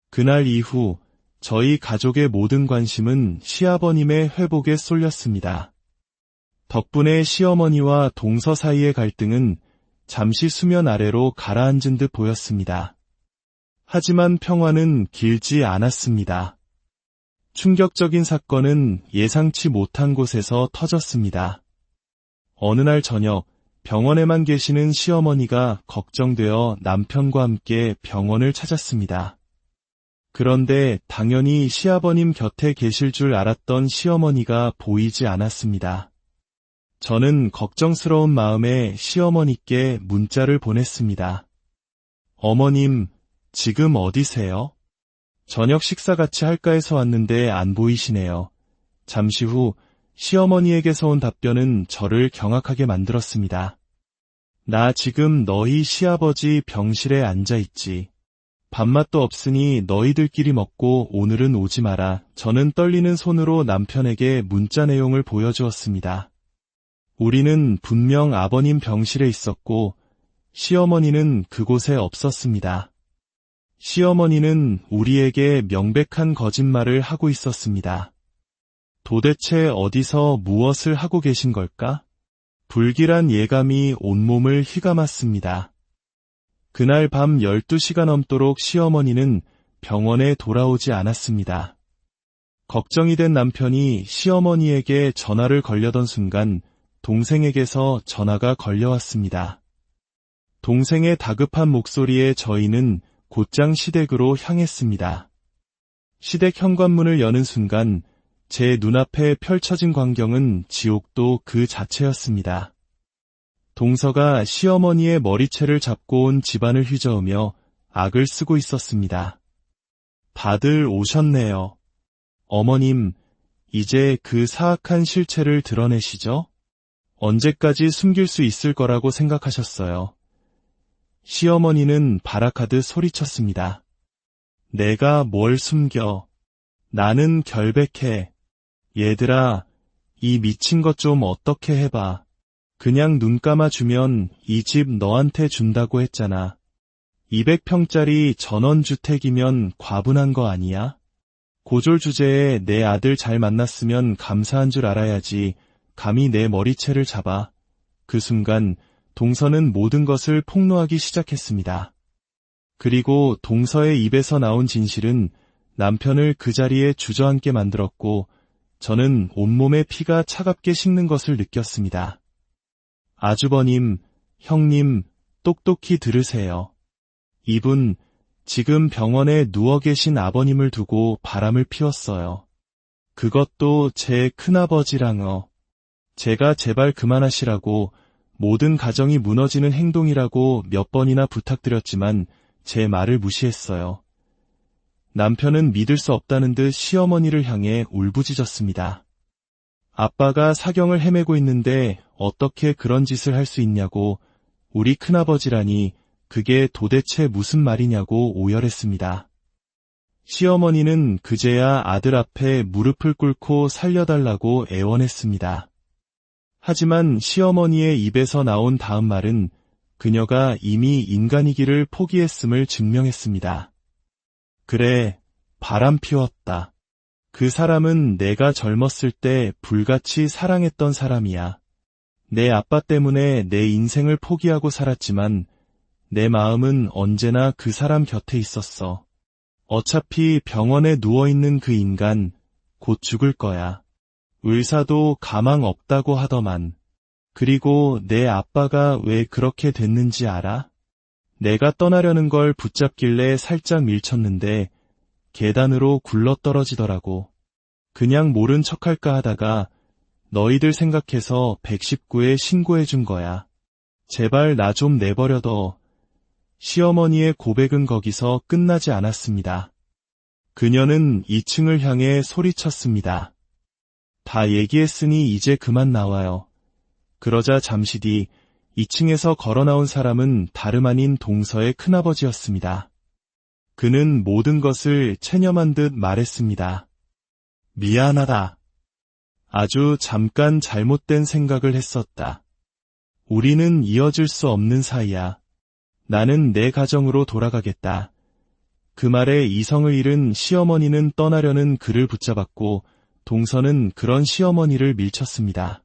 그날 이후 저희 가족의 모든 관심은 시아버님의 회복에 쏠렸습니다. 덕분에 시어머니와 동서 사이의 갈등은 잠시 수면 아래로 가라앉은 듯 보였습니다. 하지만 평화는 길지 않았습니다. 충격적인 사건은 예상치 못한 곳에서 터졌습니다. 어느 날 저녁 병원에만 계시는 시어머니가 걱정되어 남편과 함께 병원을 찾았습니다. 그런데 당연히 시아버님 곁에 계실 줄 알았던 시어머니가 보이지 않았습니다. 저는 걱정스러운 마음에 시어머니께 문자를 보냈습니다. 어머님, 지금 어디세요? 저녁 식사 같이 할까 해서 왔는데 안 보이시네요. 잠시 후 시어머니에게서 온 답변은 저를 경악하게 만들었습니다. 나 지금 너희 시아버지 병실에 앉아있지. 밥맛도 없으니 너희들끼리 먹고 오늘은 오지 마라. 저는 떨리는 손으로 남편에게 문자 내용을 보여주었습니다. 우리는 분명 아버님 병실에 있었고 시어머니는 그곳에 없었습니다. 시어머니는 우리에게 명백한 거짓말을 하고 있었습니다. 도대체 어디서 무엇을 하고 계신 걸까? 불길한 예감이 온몸을 휘감았습니다. 그날 밤 12시가 넘도록 시어머니는 병원에 돌아오지 않았습니다. 걱정이 된 남편이 시어머니에게 전화를 걸려던 순간 동생에게서 전화가 걸려왔습니다. 동생의 다급한 목소리에 저희는 곧장 시댁으로 향했습니다. 시댁 현관문을 여는 순간 제 눈앞에 펼쳐진 광경은 지옥도 그 자체였습니다. 동서가 시어머니의 머리채를 잡고 온 집안을 휘저으며 악을 쓰고 있었습니다. 다들 오셨네요. 어머님, 이제 그 사악한 실체를 드러내시죠? 언제까지 숨길 수 있을 거라고 생각하셨어요? 시어머니는 발악하듯 소리쳤습니다. 내가 뭘 숨겨. 나는 결백해. 얘들아, 이 미친 것 좀 어떻게 해봐. 그냥 눈 감아주면 이 집 너한테 준다고 했잖아. 200평짜리 전원주택이면 과분한 거 아니야? 고졸 주제에 내 아들 잘 만났으면 감사한 줄 알아야지. 감히 내 머리채를 잡아. 그 순간 동서는 모든 것을 폭로하기 시작했습니다. 그리고 동서의 입에서 나온 진실은 남편을 그 자리에 주저앉게 만들었고 저는 온몸에 피가 차갑게 식는 것을 느꼈습니다. 아주버님, 형님, 똑똑히 들으세요. 이분, 지금 병원에 누워 계신 아버님을 두고 바람을 피웠어요. 그것도 제 큰아버지랑요. 제가 제발 그만하시라고 모든 가정이 무너지는 행동이라고 몇 번이나 부탁드렸지만 제 말을 무시했어요. 남편은 믿을 수 없다는 듯 시어머니를 향해 울부짖었습니다. 아빠가 사경을 헤매고 있는데 어떻게 그런 짓을 할 수 있냐고, 우리 큰아버지라니 그게 도대체 무슨 말이냐고 오열했습니다. 시어머니는 그제야 아들 앞에 무릎을 꿇고 살려달라고 애원했습니다. 하지만 시어머니의 입에서 나온 다음 말은 그녀가 이미 인간이기를 포기했음을 증명했습니다. 그래, 바람 피웠다. 그 사람은 내가 젊었을 때 불같이 사랑했던 사람이야. 내 아빠 때문에 내 인생을 포기하고 살았지만 내 마음은 언제나 그 사람 곁에 있었어. 어차피 병원에 누워있는 그 인간 곧 죽을 거야. 의사도 가망 없다고 하더만. 그리고 내 아빠가 왜 그렇게 됐는지 알아? 내가 떠나려는 걸 붙잡길래 살짝 밀쳤는데 계단으로 굴러떨어지더라고. 그냥 모른 척할까 하다가 너희들 생각해서 119에 신고해준 거야. 제발 나 좀 내버려둬. 시어머니의 고백은 거기서 끝나지 않았습니다. 그녀는 2층을 향해 소리쳤습니다. 다 얘기했으니 이제 그만 나와요. 그러자 잠시 뒤 2층에서 걸어 나온 사람은 다름 아닌 동서의 큰아버지였습니다. 그는 모든 것을 체념한 듯 말했습니다. 미안하다. 아주 잠깐 잘못된 생각을 했었다. 우리는 이어질 수 없는 사이야. 나는 내 가정으로 돌아가겠다. 그 말에 이성을 잃은 시어머니는 떠나려는 그를 붙잡았고 동서는 그런 시어머니를 밀쳤습니다.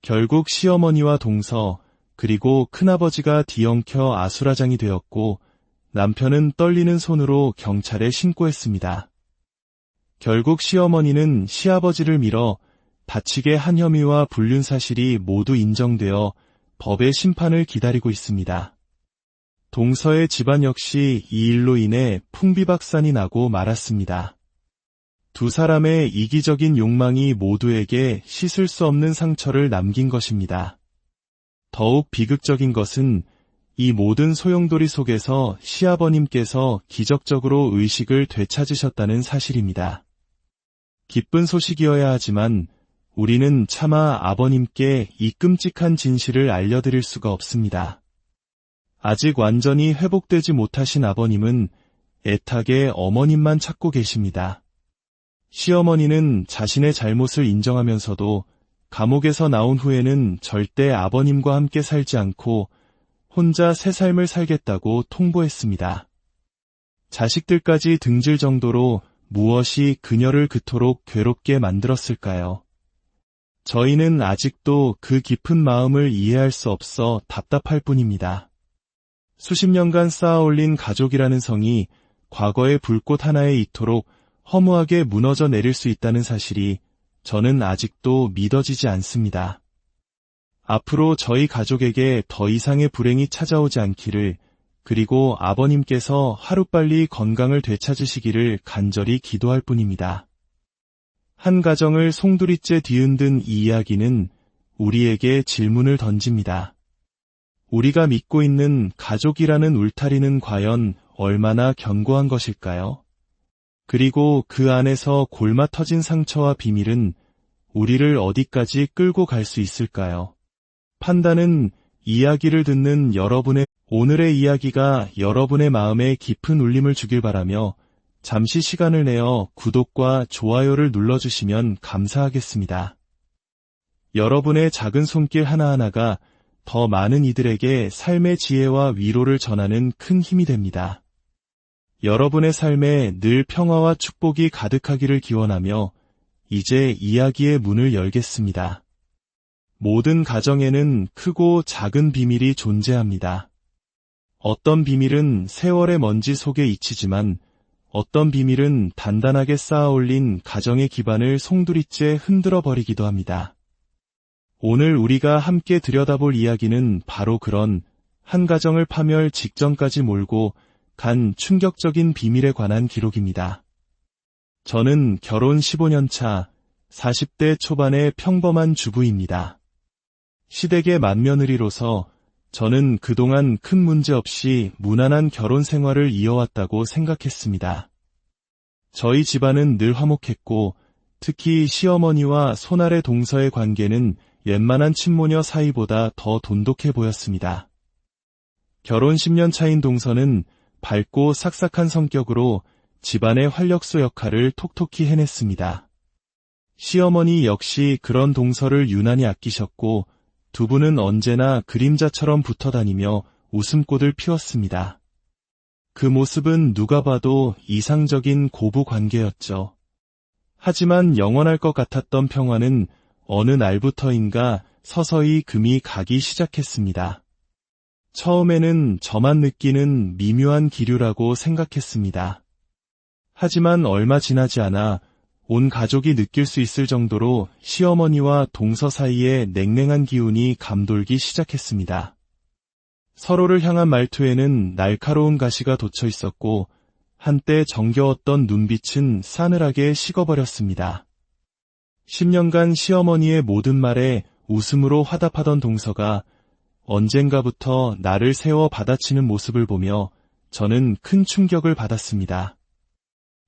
결국 시어머니와 동서 그리고 큰아버지가 뒤엉켜 아수라장이 되었고 남편은 떨리는 손으로 경찰에 신고했습니다. 결국 시어머니는 시아버지를 밀어 다치게 한 혐의와 불륜 사실이 모두 인정되어 법의 심판을 기다리고 있습니다. 동서의 집안 역시 이 일로 인해 풍비박산이 나고 말았습니다. 두 사람의 이기적인 욕망이 모두에게 씻을 수 없는 상처를 남긴 것입니다. 더욱 비극적인 것은 이 모든 소용돌이 속에서 시아버님께서 기적적으로 의식을 되찾으셨다는 사실입니다. 기쁜 소식이어야 하지만 우리는 차마 아버님께 이 끔찍한 진실을 알려드릴 수가 없습니다. 아직 완전히 회복되지 못하신 아버님은 애타게 어머님만 찾고 계십니다. 시어머니는 자신의 잘못을 인정하면서도 감옥에서 나온 후에는 절대 아버님과 함께 살지 않고 혼자 새 삶을 살겠다고 통보했습니다. 자식들까지 등질 정도로 무엇이 그녀를 그토록 괴롭게 만들었을까요? 저희는 아직도 그 깊은 마음을 이해할 수 없어 답답할 뿐입니다. 수십 년간 쌓아올린 가족이라는 성이 과거의 불꽃 하나에 이토록 허무하게 무너져 내릴 수 있다는 사실이 저는 아직도 믿어지지 않습니다. 앞으로 저희 가족에게 더 이상의 불행이 찾아오지 않기를, 그리고 아버님께서 하루빨리 건강을 되찾으시기를 간절히 기도할 뿐입니다. 한 가정을 송두리째 뒤흔든 이 이야기는 우리에게 질문을 던집니다. 우리가 믿고 있는 가족이라는 울타리는 과연 얼마나 견고한 것일까요? 그리고 그 안에서 골마 터진 상처와 비밀은 우리를 어디까지 끌고 갈 수 있을까요? 판단은 이야기를 듣는 여러분의 오늘의 이야기가 여러분의 마음에 깊은 울림을 주길 바라며 잠시 시간을 내어 구독과 좋아요를 눌러주시면 감사하겠습니다. 여러분의 작은 손길 하나하나가 더 많은 이들에게 삶의 지혜와 위로를 전하는 큰 힘이 됩니다. 여러분의 삶에 늘 평화와 축복이 가득하기를 기원하며 이제 이야기의 문을 열겠습니다. 모든 가정에는 크고 작은 비밀이 존재합니다. 어떤 비밀은 세월의 먼지 속에 잊히지만 어떤 비밀은 단단하게 쌓아올린 가정의 기반을 송두리째 흔들어 버리기도 합니다. 오늘 우리가 함께 들여다볼 이야기는 바로 그런 한 가정을 파멸 직전까지 몰고 간 충격적인 비밀에 관한 기록입니다. 저는 결혼 15년 차 40대 초반의 평범한 주부입니다. 시댁의 맏며느리로서 저는 그동안 큰 문제 없이 무난한 결혼 생활을 이어왔다고 생각했습니다. 저희 집안은 늘 화목했고 특히 시어머니와 손아래 동서의 관계는 웬만한 친모녀 사이보다 더 돈독해 보였습니다. 결혼 10년 차인 동서는 밝고 삭삭한 성격으로 집안의 활력소 역할을 톡톡히 해냈습니다. 시어머니 역시 그런 동서를 유난히 아끼셨고 두 분은 언제나 그림자처럼 붙어다니며 웃음꽃을 피웠습니다. 그 모습은 누가 봐도 이상적인 고부 관계였죠. 하지만 영원할 것 같았던 평화는 어느 날부터인가 서서히 금이 가기 시작했습니다. 처음에는 저만 느끼는 미묘한 기류라고 생각했습니다. 하지만 얼마 지나지 않아 온 가족이 느낄 수 있을 정도로 시어머니와 동서 사이에 냉랭한 기운이 감돌기 시작했습니다. 서로를 향한 말투에는 날카로운 가시가 돋쳐 있었고 한때 정겨웠던 눈빛은 싸늘하게 식어버렸습니다. 10년간 시어머니의 모든 말에 웃음으로 화답하던 동서가 언젠가부터 나를 세워 받아치는 모습을 보며 저는 큰 충격을 받았습니다.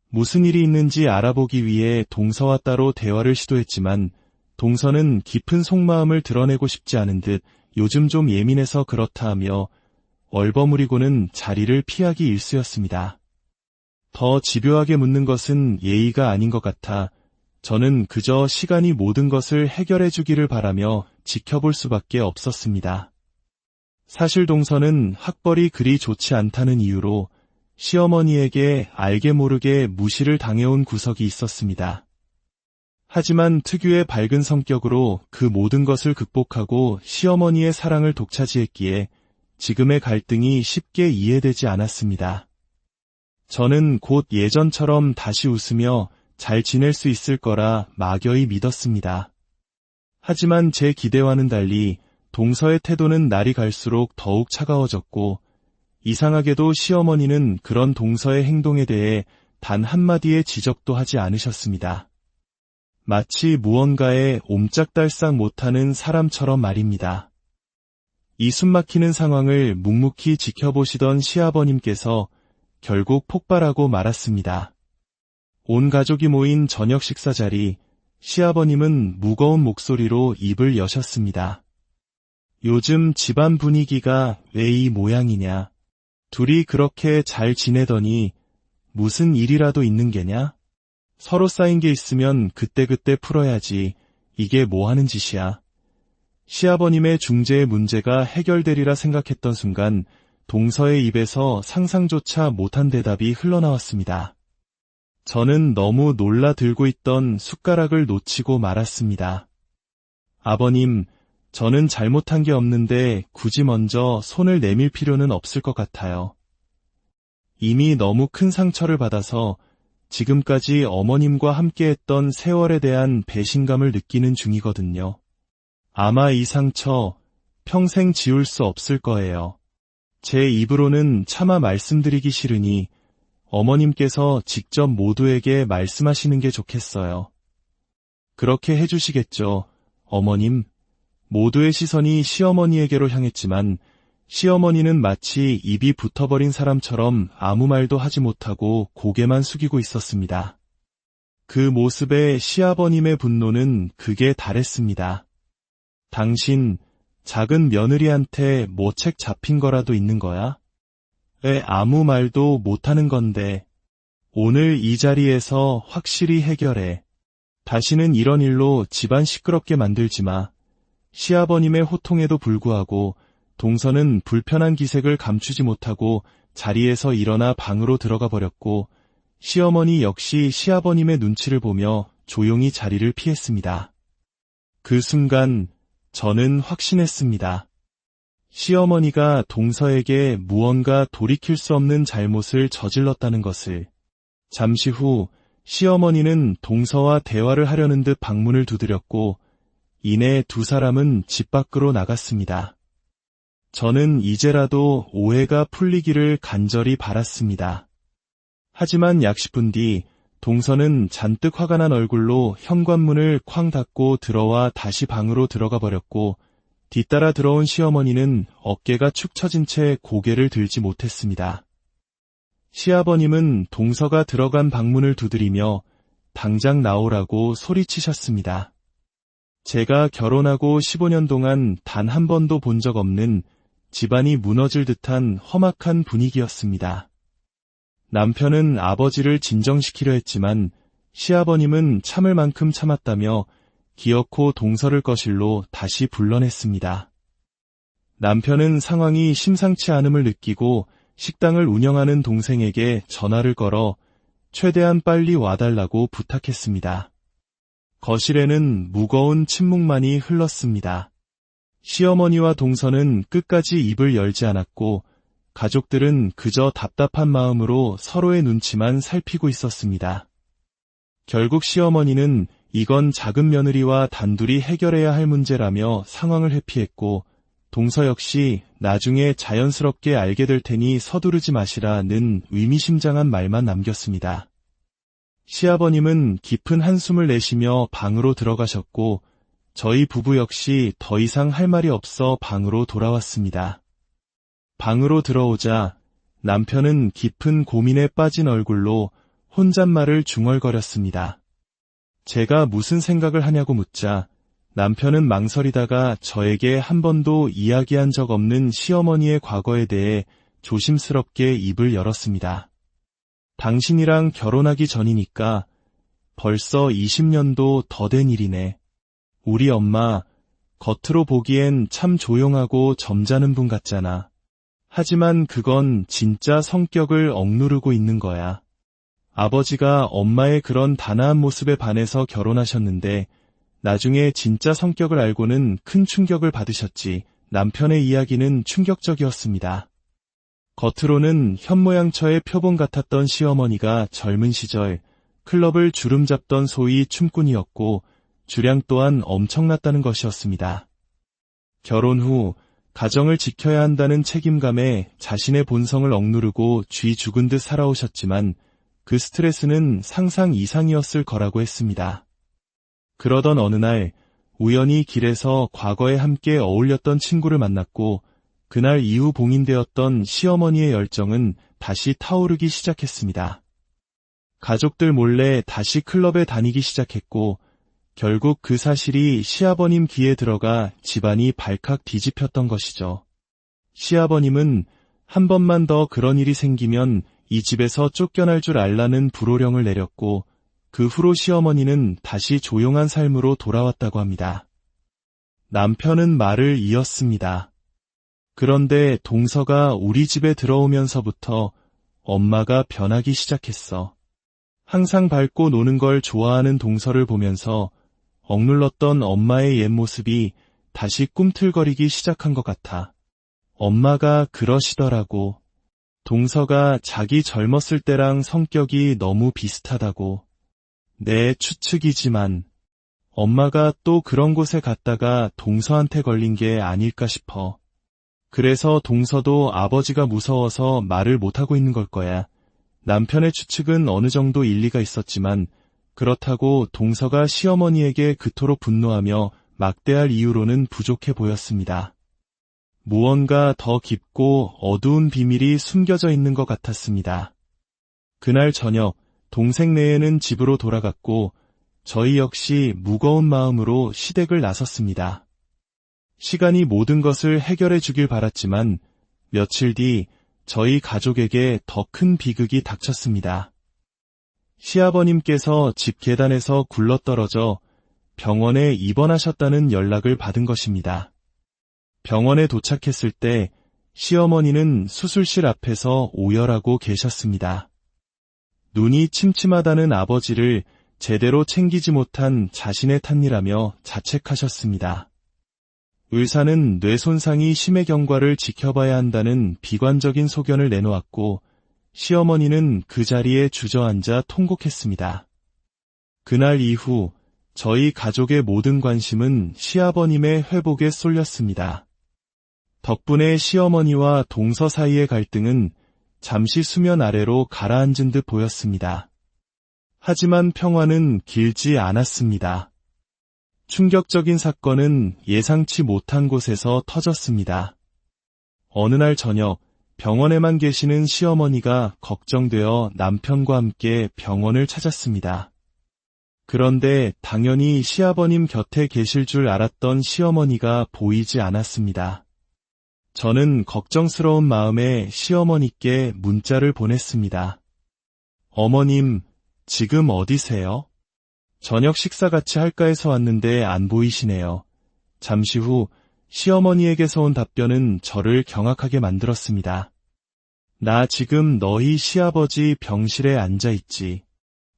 무슨 일이 있는지 알아보기 위해 동서와 따로 대화를 시도했지만 동서는 깊은 속마음을 드러내고 싶지 않은 듯 요즘 좀 예민해서 그렇다 하며 얼버무리고는 자리를 피하기 일쑤였습니다. 더 집요하게 묻는 것은 예의가 아닌 것 같아 저는 그저 시간이 모든 것을 해결해 주기를 바라며 지켜볼 수밖에 없었습니다. 사실 동서는 학벌이 그리 좋지 않다는 이유로 시어머니에게 알게 모르게 무시를 당해온 구석이 있었습니다. 하지만 특유의 밝은 성격으로 그 모든 것을 극복하고 시어머니의 사랑을 독차지했기에 지금의 갈등이 쉽게 이해되지 않았습니다. 저는 곧 예전처럼 다시 웃으며 잘 지낼 수 있을 거라 막연히 믿었습니다. 하지만 제 기대와는 달리 동서의 태도는 날이 갈수록 더욱 차가워졌고 이상하게도 시어머니는 그런 동서의 행동에 대해 단 한마디의 지적도 하지 않으셨습니다. 마치 무언가에 옴짝달싹 못하는 사람처럼 말입니다. 이 숨막히는 상황을 묵묵히 지켜보시던 시아버님께서 결국 폭발하고 말았습니다. 온 가족이 모인 저녁 식사 자리, 시아버님은 무거운 목소리로 입을 여셨습니다. 요즘 집안 분위기가 왜 이 모양이냐? 둘이 그렇게 잘 지내더니 무슨 일이라도 있는 게냐? 서로 쌓인 게 있으면 그때그때 풀어야지. 이게 뭐 하는 짓이야? 시아버님의 중재의 문제가 해결되리라 생각했던 순간 동서의 입에서 상상조차 못한 대답이 흘러나왔습니다. 저는 너무 놀라 들고 있던 숟가락을 놓치고 말았습니다. 아버님, 저는 잘못한 게 없는데 굳이 먼저 손을 내밀 필요는 없을 것 같아요. 이미 너무 큰 상처를 받아서 지금까지 어머님과 함께했던 세월에 대한 배신감을 느끼는 중이거든요. 아마 이 상처 평생 지울 수 없을 거예요. 제 입으로는 차마 말씀드리기 싫으니 어머님께서 직접 모두에게 말씀하시는 게 좋겠어요. 그렇게 해주시겠죠, 어머님. 모두의 시선이 시어머니에게로 향했지만 시어머니는 마치 입이 붙어버린 사람처럼 아무 말도 하지 못하고 고개만 숙이고 있었습니다. 그 모습에 시아버님의 분노는 극에 달했습니다. 당신 작은 며느리한테 뭐 책 잡힌 거라도 있는 거야? 왜 아무 말도 못하는 건데 오늘 이 자리에서 확실히 해결해. 다시는 이런 일로 집안 시끄럽게 만들지 마. 시아버님의 호통에도 불구하고 동서는 불편한 기색을 감추지 못하고 자리에서 일어나 방으로 들어가 버렸고 시어머니 역시 시아버님의 눈치를 보며 조용히 자리를 피했습니다. 그 순간 저는 확신했습니다. 시어머니가 동서에게 무언가 돌이킬 수 없는 잘못을 저질렀다는 것을. 잠시 후 시어머니는 동서와 대화를 하려는 듯 방문을 두드렸고 이내 두 사람은 집 밖으로 나갔습니다. 저는 이제라도 오해가 풀리기를 간절히 바랐습니다. 하지만 약 10분 뒤 동서는 잔뜩 화가 난 얼굴로 현관문을 쾅 닫고 들어와 다시 방으로 들어가 버렸고 뒤따라 들어온 시어머니는 어깨가 축 처진 채 고개를 들지 못했습니다. 시아버님은 동서가 들어간 방문을 두드리며 당장 나오라고 소리치셨습니다. 제가 결혼하고 15년 동안 단 한 번도 본 적 없는 집안이 무너질 듯한 험악한 분위기였습니다. 남편은 아버지를 진정시키려 했지만 시아버님은 참을 만큼 참았다며 기어코 동서를 거실로 다시 불러냈습니다. 남편은 상황이 심상치 않음을 느끼고 식당을 운영하는 동생에게 전화를 걸어 최대한 빨리 와달라고 부탁했습니다. 거실에는 무거운 침묵만이 흘렀습니다. 시어머니와 동서는 끝까지 입을 열지 않았고 가족들은 그저 답답한 마음으로 서로의 눈치만 살피고 있었습니다. 결국 시어머니는 이건 작은 며느리와 단둘이 해결해야 할 문제라며 상황을 회피했고 동서 역시 나중에 자연스럽게 알게 될 테니 서두르지 마시라는 의미심장한 말만 남겼습니다. 시아버님은 깊은 한숨을 내쉬며 방으로 들어가셨고 저희 부부 역시 더 이상 할 말이 없어 방으로 돌아왔습니다. 방으로 들어오자 남편은 깊은 고민에 빠진 얼굴로 혼잣말을 중얼거렸습니다. 제가 무슨 생각을 하냐고 묻자 남편은 망설이다가 저에게 한 번도 이야기한 적 없는 시어머니의 과거에 대해 조심스럽게 입을 열었습니다. 당신이랑 결혼하기 전이니까 벌써 20년도 더 된 일이네. 우리 엄마 겉으로 보기엔 참 조용하고 점잖은 분 같잖아. 하지만 그건 진짜 성격을 억누르고 있는 거야. 아버지가 엄마의 그런 단아한 모습에 반해서 결혼하셨는데 나중에 진짜 성격을 알고는 큰 충격을 받으셨지. 남편의 이야기는 충격적이었습니다. 겉으로는 현모양처의 표본 같았던 시어머니가 젊은 시절 클럽을 주름잡던 소위 춤꾼이었고 주량 또한 엄청났다는 것이었습니다. 결혼 후 가정을 지켜야 한다는 책임감에 자신의 본성을 억누르고 쥐 죽은 듯 살아오셨지만 그 스트레스는 상상 이상이었을 거라고 했습니다. 그러던 어느 날 우연히 길에서 과거에 함께 어울렸던 친구를 만났고 그날 이후 봉인되었던 시어머니의 열정은 다시 타오르기 시작했습니다. 가족들 몰래 다시 클럽에 다니기 시작했고 결국 그 사실이 시아버님 귀에 들어가 집안이 발칵 뒤집혔던 것이죠. 시아버님은 한 번만 더 그런 일이 생기면 이 집에서 쫓겨날 줄 알라는 불호령을 내렸고 그 후로 시어머니는 다시 조용한 삶으로 돌아왔다고 합니다. 남편은 말을 이었습니다. 그런데 동서가 우리 집에 들어오면서부터 엄마가 변하기 시작했어. 항상 밝고 노는 걸 좋아하는 동서를 보면서 억눌렀던 엄마의 옛 모습이 다시 꿈틀거리기 시작한 것 같아. 엄마가 그러시더라고. 동서가 자기 젊었을 때랑 성격이 너무 비슷하다고. 내 추측이지만 엄마가 또 그런 곳에 갔다가 동서한테 걸린 게 아닐까 싶어. 그래서 동서도 아버지가 무서워서 말을 못하고 있는 걸 거야. 남편의 추측은 어느 정도 일리가 있었지만 그렇다고 동서가 시어머니에게 그토록 분노하며 막대할 이유로는 부족해 보였습니다. 무언가 더 깊고 어두운 비밀이 숨겨져 있는 것 같았습니다. 그날 저녁 동생네에는 집으로 돌아갔고 저희 역시 무거운 마음으로 시댁을 나섰습니다. 시간이 모든 것을 해결해 주길 바랐지만 며칠 뒤 저희 가족에게 더 큰 비극이 닥쳤습니다. 시아버님께서 집 계단에서 굴러떨어져 병원에 입원하셨다는 연락을 받은 것입니다. 병원에 도착했을 때 시어머니는 수술실 앞에서 오열하고 계셨습니다. 눈이 침침하다는 아버지를 제대로 챙기지 못한 자신의 탓이라며 자책하셨습니다. 의사는 뇌 손상이 심해 경과를 지켜봐야 한다는 비관적인 소견을 내놓았고 시어머니는 그 자리에 주저앉아 통곡했습니다. 그날 이후 저희 가족의 모든 관심은 시아버님의 회복에 쏠렸습니다. 덕분에 시어머니와 동서 사이의 갈등은 잠시 수면 아래로 가라앉은 듯 보였습니다. 하지만 평화는 길지 않았습니다. 충격적인 사건은 예상치 못한 곳에서 터졌습니다. 어느 날 저녁 병원에만 계시는 시어머니가 걱정되어 남편과 함께 병원을 찾았습니다. 그런데 당연히 시아버님 곁에 계실 줄 알았던 시어머니가 보이지 않았습니다. 저는 걱정스러운 마음에 시어머니께 문자를 보냈습니다. 어머님, 지금 어디세요? 저녁 식사 같이 할까 해서 왔는데 안 보이시네요. 잠시 후 시어머니에게서 온 답변은 저를 경악하게 만들었습니다. 나 지금 너희 시아버지 병실에 앉아있지.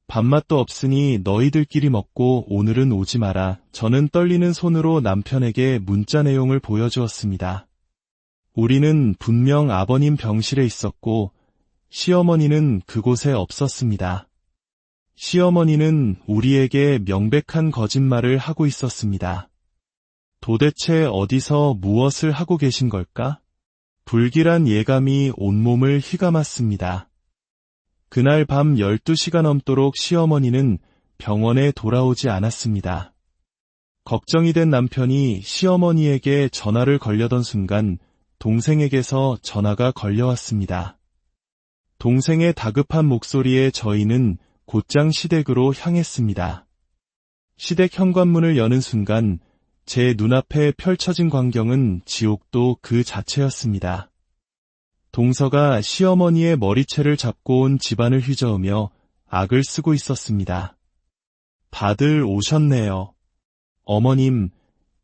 밥맛도 없으니 너희들끼리 먹고 오늘은 오지 마라. 저는 떨리는 손으로 남편에게 문자 내용을 보여주었습니다. 우리는 분명 아버님 병실에 있었고 시어머니는 그곳에 없었습니다. 시어머니는 우리에게 명백한 거짓말을 하고 있었습니다. 도대체 어디서 무엇을 하고 계신 걸까? 불길한 예감이 온몸을 휘감았습니다. 그날 밤 12시가 넘도록 시어머니는 병원에 돌아오지 않았습니다. 걱정이 된 남편이 시어머니에게 전화를 걸려던 순간 동생에게서 전화가 걸려왔습니다. 동생의 다급한 목소리에 저희는 곧장 시댁으로 향했습니다. 시댁 현관문을 여는 순간 제 눈앞에 펼쳐진 광경은 지옥도 그 자체였습니다. 동서가 시어머니의 머리채를 잡고 온 집안을 휘저으며 악을 쓰고 있었습니다. 다들 오셨네요. 어머님,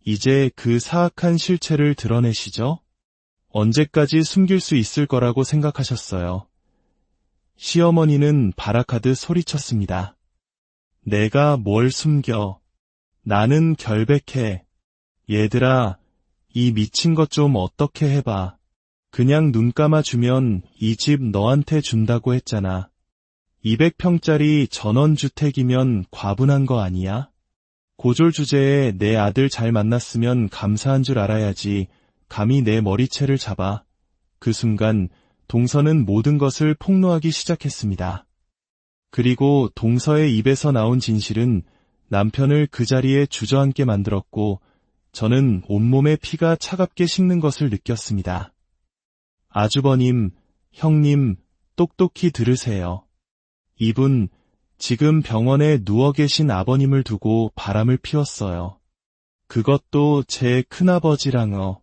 이제 그 사악한 실체를 드러내시죠? 언제까지 숨길 수 있을 거라고 생각하셨어요? 시어머니는 발악하듯 소리쳤습니다. 내가 뭘 숨겨? 나는 결백해. 얘들아, 이 미친 것 좀 어떻게 해봐. 그냥 눈 감아주면 이 집 너한테 준다고 했잖아. 200평짜리 전원주택이면 과분한 거 아니야? 고졸 주제에 내 아들 잘 만났으면 감사한 줄 알아야지. 감히 내 머리채를 잡아. 그 순간 동서는 모든 것을 폭로하기 시작했습니다. 그리고 동서의 입에서 나온 진실은 남편을 그 자리에 주저앉게 만들었고 저는 온몸의 피가 차갑게 식는 것을 느꼈습니다. 아주버님, 형님, 똑똑히 들으세요. 이분 지금 병원에 누워 계신 아버님을 두고 바람을 피웠어요. 그것도 제 큰아버지랑요.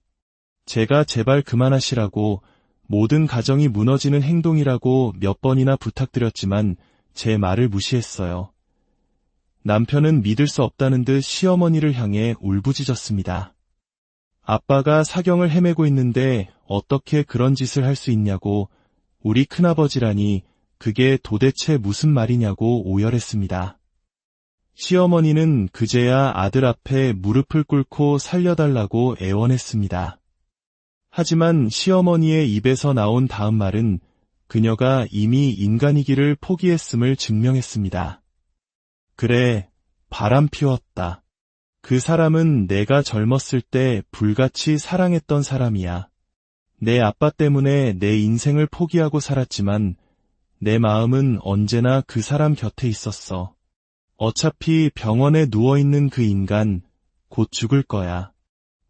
제가 제발 그만하시라고 모든 가정이 무너지는 행동이라고 몇 번이나 부탁드렸지만 제 말을 무시했어요. 남편은 믿을 수 없다는 듯 시어머니를 향해 울부짖었습니다. 아빠가 사경을 헤매고 있는데 어떻게 그런 짓을 할 수 있냐고, 우리 큰아버지라니 그게 도대체 무슨 말이냐고 오열했습니다. 시어머니는 그제야 아들 앞에 무릎을 꿇고 살려달라고 애원했습니다. 하지만 시어머니의 입에서 나온 다음 말은 그녀가 이미 인간이기를 포기했음을 증명했습니다. 그래, 바람 피웠다. 그 사람은 내가 젊었을 때 불같이 사랑했던 사람이야. 내 아빠 때문에 내 인생을 포기하고 살았지만 내 마음은 언제나 그 사람 곁에 있었어. 어차피 병원에 누워있는 그 인간 곧 죽을 거야.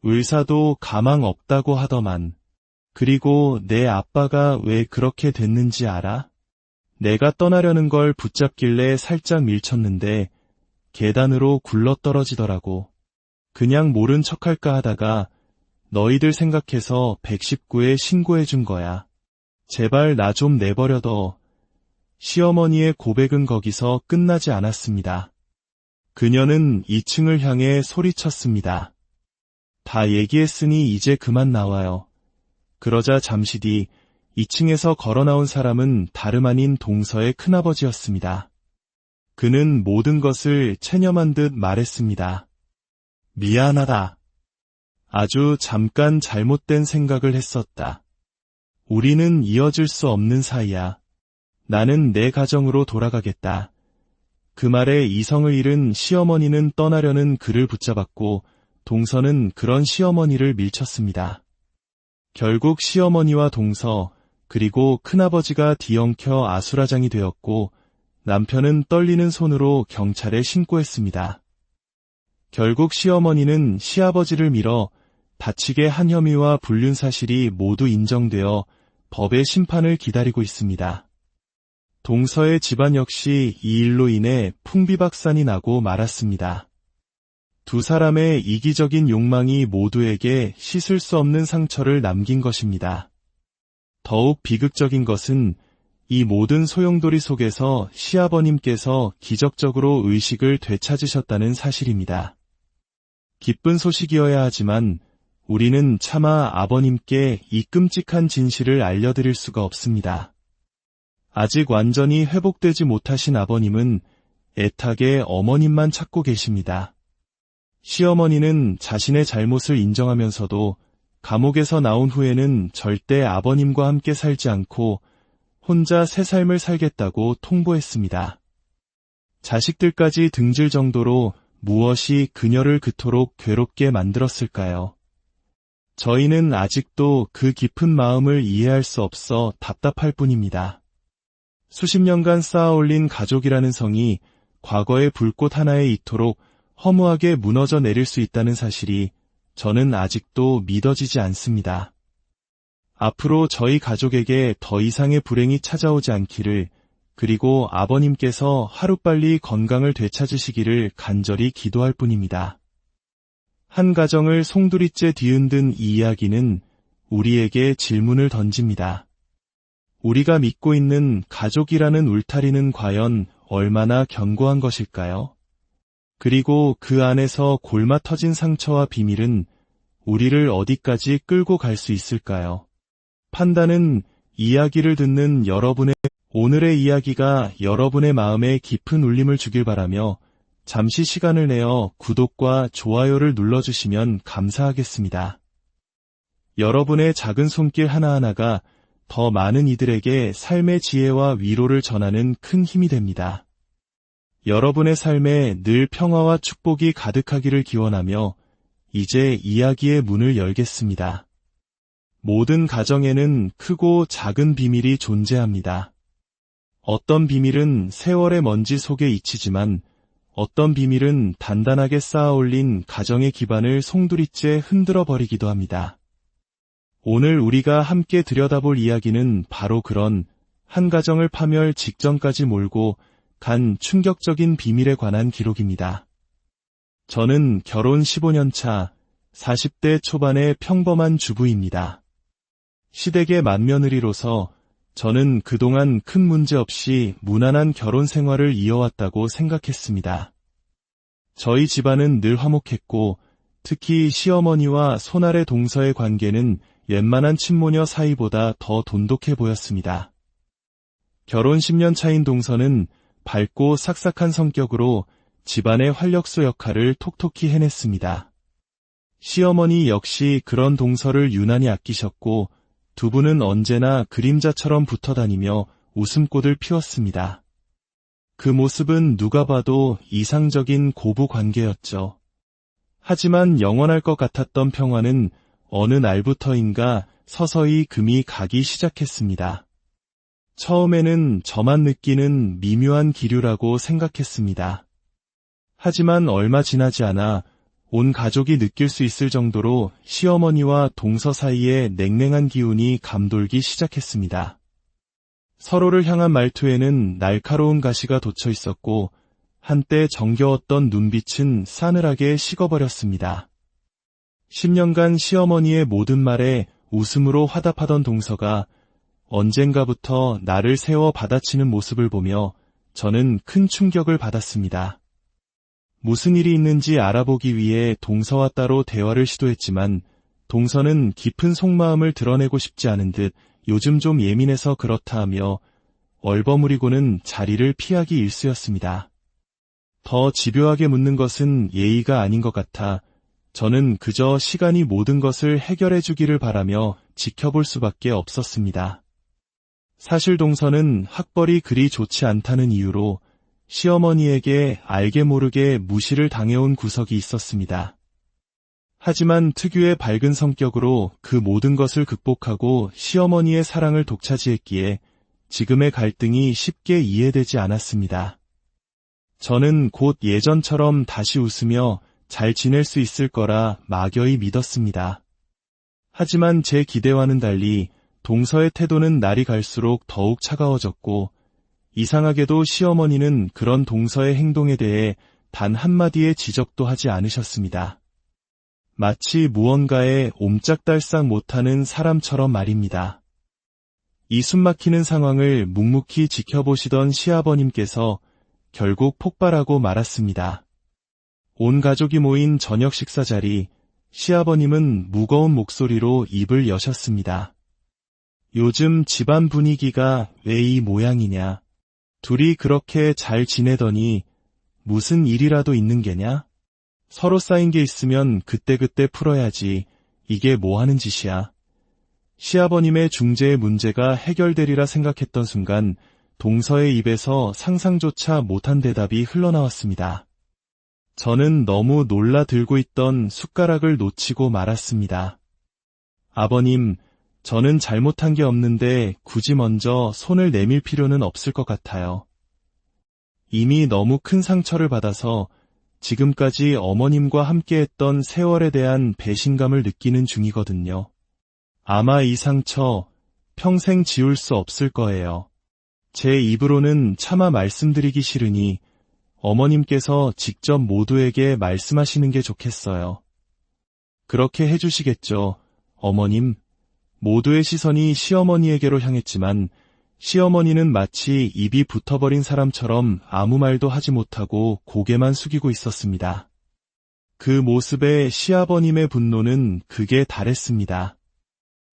의사도 가망 없다고 하더만. 그리고 내 아빠가 왜 그렇게 됐는지 알아? 내가 떠나려는 걸 붙잡길래 살짝 밀쳤는데 계단으로 굴러떨어지더라고. 그냥 모른 척할까 하다가 너희들 생각해서 119에 신고해준 거야. 제발 나 좀 내버려둬. 시어머니의 고백은 거기서 끝나지 않았습니다. 그녀는 2층을 향해 소리쳤습니다. 다 얘기했으니 이제 그만 나와요. 그러자 잠시 뒤 2층에서 걸어 나온 사람은 다름 아닌 동서의 큰아버지였습니다. 그는 모든 것을 체념한 듯 말했습니다. 미안하다. 아주 잠깐 잘못된 생각을 했었다. 우리는 이어질 수 없는 사이야. 나는 내 가정으로 돌아가겠다. 그 말에 이성을 잃은 시어머니는 떠나려는 그를 붙잡았고 동서는 그런 시어머니를 밀쳤습니다. 결국 시어머니와 동서 그리고 큰아버지가 뒤엉켜 아수라장이 되었고 남편은 떨리는 손으로 경찰에 신고했습니다. 결국 시어머니는 시아버지를 밀어 다치게 한 혐의와 불륜 사실이 모두 인정되어 법의 심판을 기다리고 있습니다. 동서의 집안 역시 이 일로 인해 풍비박산이 나고 말았습니다. 두 사람의 이기적인 욕망이 모두에게 씻을 수 없는 상처를 남긴 것입니다. 더욱 비극적인 것은 이 모든 소용돌이 속에서 시아버님께서 기적적으로 의식을 되찾으셨다는 사실입니다. 기쁜 소식이어야 하지만 우리는 차마 아버님께 이 끔찍한 진실을 알려드릴 수가 없습니다. 아직 완전히 회복되지 못하신 아버님은 애타게 어머님만 찾고 계십니다. 시어머니는 자신의 잘못을 인정하면서도 감옥에서 나온 후에는 절대 아버님과 함께 살지 않고 혼자 새 삶을 살겠다고 통보했습니다. 자식들까지 등질 정도로 무엇이 그녀를 그토록 괴롭게 만들었을까요? 저희는 아직도 그 깊은 마음을 이해할 수 없어 답답할 뿐입니다. 수십 년간 쌓아올린 가족이라는 성이 과거의 불꽃 하나에 이토록 허무하게 무너져 내릴 수 있다는 사실이 저는 아직도 믿어지지 않습니다. 앞으로 저희 가족에게 더 이상의 불행이 찾아오지 않기를, 그리고 아버님께서 하루빨리 건강을 되찾으시기를 간절히 기도할 뿐입니다. 한 가정을 송두리째 뒤흔든 이 이야기는 우리에게 질문을 던집니다. 우리가 믿고 있는 가족이라는 울타리는 과연 얼마나 견고한 것일까요? 그리고 그 안에서 골마 터진 상처와 비밀은 우리를 어디까지 끌고 갈 수 있을까요? 판단은 이야기를 듣는 여러분의 오늘의 이야기가 여러분의 마음에 깊은 울림을 주길 바라며 잠시 시간을 내어 구독과 좋아요를 눌러주시면 감사하겠습니다. 여러분의 작은 손길 하나하나가 더 많은 이들에게 삶의 지혜와 위로를 전하는 큰 힘이 됩니다. 여러분의 삶에 늘 평화와 축복이 가득하기를 기원하며 이제 이야기의 문을 열겠습니다. 모든 가정에는 크고 작은 비밀이 존재합니다. 어떤 비밀은 세월의 먼지 속에 잊히지만 어떤 비밀은 단단하게 쌓아올린 가정의 기반을 송두리째 흔들어 버리기도 합니다. 오늘 우리가 함께 들여다볼 이야기는 바로 그런 한 가정을 파멸 직전까지 몰고 간 충격적인 비밀에 관한 기록입니다. 저는 결혼 15년 차 40대 초반의 평범한 주부입니다. 시댁의 맏며느리로서 저는 그동안 큰 문제 없이 무난한 결혼 생활을 이어왔다고 생각했습니다. 저희 집안은 늘 화목했고 특히 시어머니와 손아래 동서의 관계는 웬만한 친모녀 사이보다 더 돈독해 보였습니다. 결혼 10년 차인 동서는 밝고 삭삭한 성격으로 집안의 활력소 역할을 톡톡히 해냈습니다. 시어머니 역시 그런 동서를 유난히 아끼셨고 두 분은 언제나 그림자처럼 붙어 다니며 웃음꽃을 피웠습니다. 그 모습은 누가 봐도 이상적인 고부 관계였죠. 하지만 영원할 것 같았던 평화는 어느 날부터인가 서서히 금이 가기 시작했습니다. 처음에는 저만 느끼는 미묘한 기류라고 생각했습니다. 하지만 얼마 지나지 않아 온 가족이 느낄 수 있을 정도로 시어머니와 동서 사이에 냉랭한 기운이 감돌기 시작했습니다. 서로를 향한 말투에는 날카로운 가시가 돋쳐 있었고 한때 정겨웠던 눈빛은 싸늘하게 식어버렸습니다. 10년간 시어머니의 모든 말에 웃음으로 화답하던 동서가 언젠가부터 나를 세워 받아치는 모습을 보며 저는 큰 충격을 받았습니다. 무슨 일이 있는지 알아보기 위해 동서와 따로 대화를 시도했지만 동서는 깊은 속마음을 드러내고 싶지 않은 듯 요즘 좀 예민해서 그렇다 하며 얼버무리고는 자리를 피하기 일쑤였습니다. 더 집요하게 묻는 것은 예의가 아닌 것 같아 저는 그저 시간이 모든 것을 해결해 주기를 바라며 지켜볼 수밖에 없었습니다. 사실 동서는 학벌이 그리 좋지 않다는 이유로 시어머니에게 알게 모르게 무시를 당해온 구석이 있었습니다. 하지만 특유의 밝은 성격으로 그 모든 것을 극복하고 시어머니의 사랑을 독차지했기에 지금의 갈등이 쉽게 이해되지 않았습니다. 저는 곧 예전처럼 다시 웃으며 잘 지낼 수 있을 거라 막연히 믿었습니다. 하지만 제 기대와는 달리 동서의 태도는 날이 갈수록 더욱 차가워졌고 이상하게도 시어머니는 그런 동서의 행동에 대해 단 한마디의 지적도 하지 않으셨습니다. 마치 무언가에 옴짝달싹 못하는 사람처럼 말입니다. 이 숨막히는 상황을 묵묵히 지켜보시던 시아버님께서 결국 폭발하고 말았습니다. 온 가족이 모인 저녁 식사 자리, 시아버님은 무거운 목소리로 입을 여셨습니다. 요즘 집안 분위기가 왜 이 모양이냐? 둘이 그렇게 잘 지내더니 무슨 일이라도 있는 게냐? 서로 쌓인 게 있으면 그때그때 풀어야지. 이게 뭐 하는 짓이야? 시아버님의 중재의 문제가 해결되리라 생각했던 순간 동서의 입에서 상상조차 못한 대답이 흘러나왔습니다. 저는 너무 놀라 들고 있던 숟가락을 놓치고 말았습니다. 아버님, 저는 잘못한 게 없는데 굳이 먼저 손을 내밀 필요는 없을 것 같아요. 이미 너무 큰 상처를 받아서 지금까지 어머님과 함께했던 세월에 대한 배신감을 느끼는 중이거든요. 아마 이 상처 평생 지울 수 없을 거예요. 제 입으로는 차마 말씀드리기 싫으니 어머님께서 직접 모두에게 말씀하시는 게 좋겠어요. 그렇게 해주시겠죠, 어머님. 모두의 시선이 시어머니에게로 향했지만 시어머니는 마치 입이 붙어버린 사람처럼 아무 말도 하지 못하고 고개만 숙이고 있었습니다. 그 모습에 시아버님의 분노는 극에 달했습니다.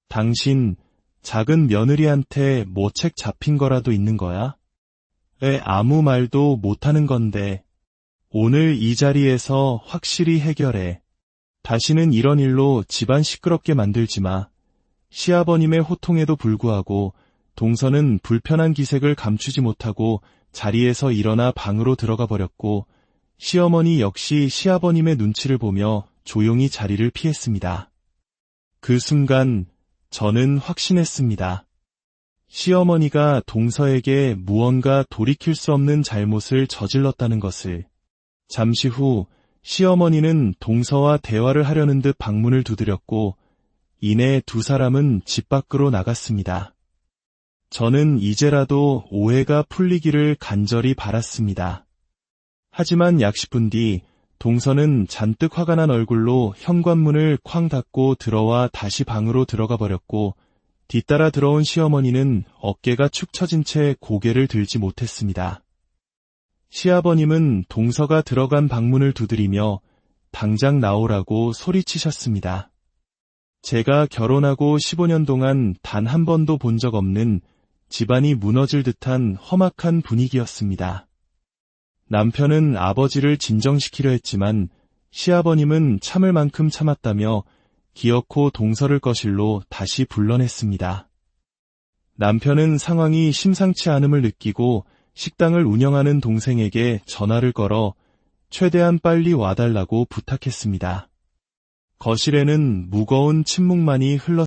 당신, 작은 며느리한테 모책 잡힌 거라도 있는 거야? 왜 아무 말도 못하는 건데. 오늘 이 자리에서 확실히 해결해. 다시는 이런 일로 집안 시끄럽게 만들지 마. 시아버님의 호통에도 불구하고 동서는 불편한 기색을 감추지 못하고 자리에서 일어나 방으로 들어가 버렸고 시어머니 역시 시아버님의 눈치를 보며 조용히 자리를 피했습니다. 그 순간 저는 확신했습니다. 시어머니가 동서에게 무언가 돌이킬 수 없는 잘못을 저질렀다는 것을. 잠시 후 시어머니는 동서와 대화를 하려는 듯 방문을 두드렸고 이내 두 사람은 집 밖으로 나갔습니다. 저는 이제라도 오해가 풀리기를 간절히 바랐습니다. 하지만 약 10분 뒤 동서는 잔뜩 화가 난 얼굴로 현관문을 쾅 닫고 들어와 다시 방으로 들어가 버렸고 뒤따라 들어온 시어머니는 어깨가 축 처진 채 고개를 들지 못했습니다. 시아버님은 동서가 들어간 방문을 두드리며 당장 나오라고 소리치셨습니다. 제가 결혼하고 15년 동안 단 한 번도 본 적 없는 집안이 무너질 듯한 험악한 분위기였습니다. 남편은 아버지를 진정시키려 했지만 시아버님은 참을 만큼 참았다며 기어코 동서를 거실로 다시 불러냈습니다. 남편은 상황이 심상치 않음을 느끼고 식당을 운영하는 동생에게 전화를 걸어 최대한 빨리 와달라고 부탁했습니다. 거실에는 무거운 침묵만이 흘렀습니다.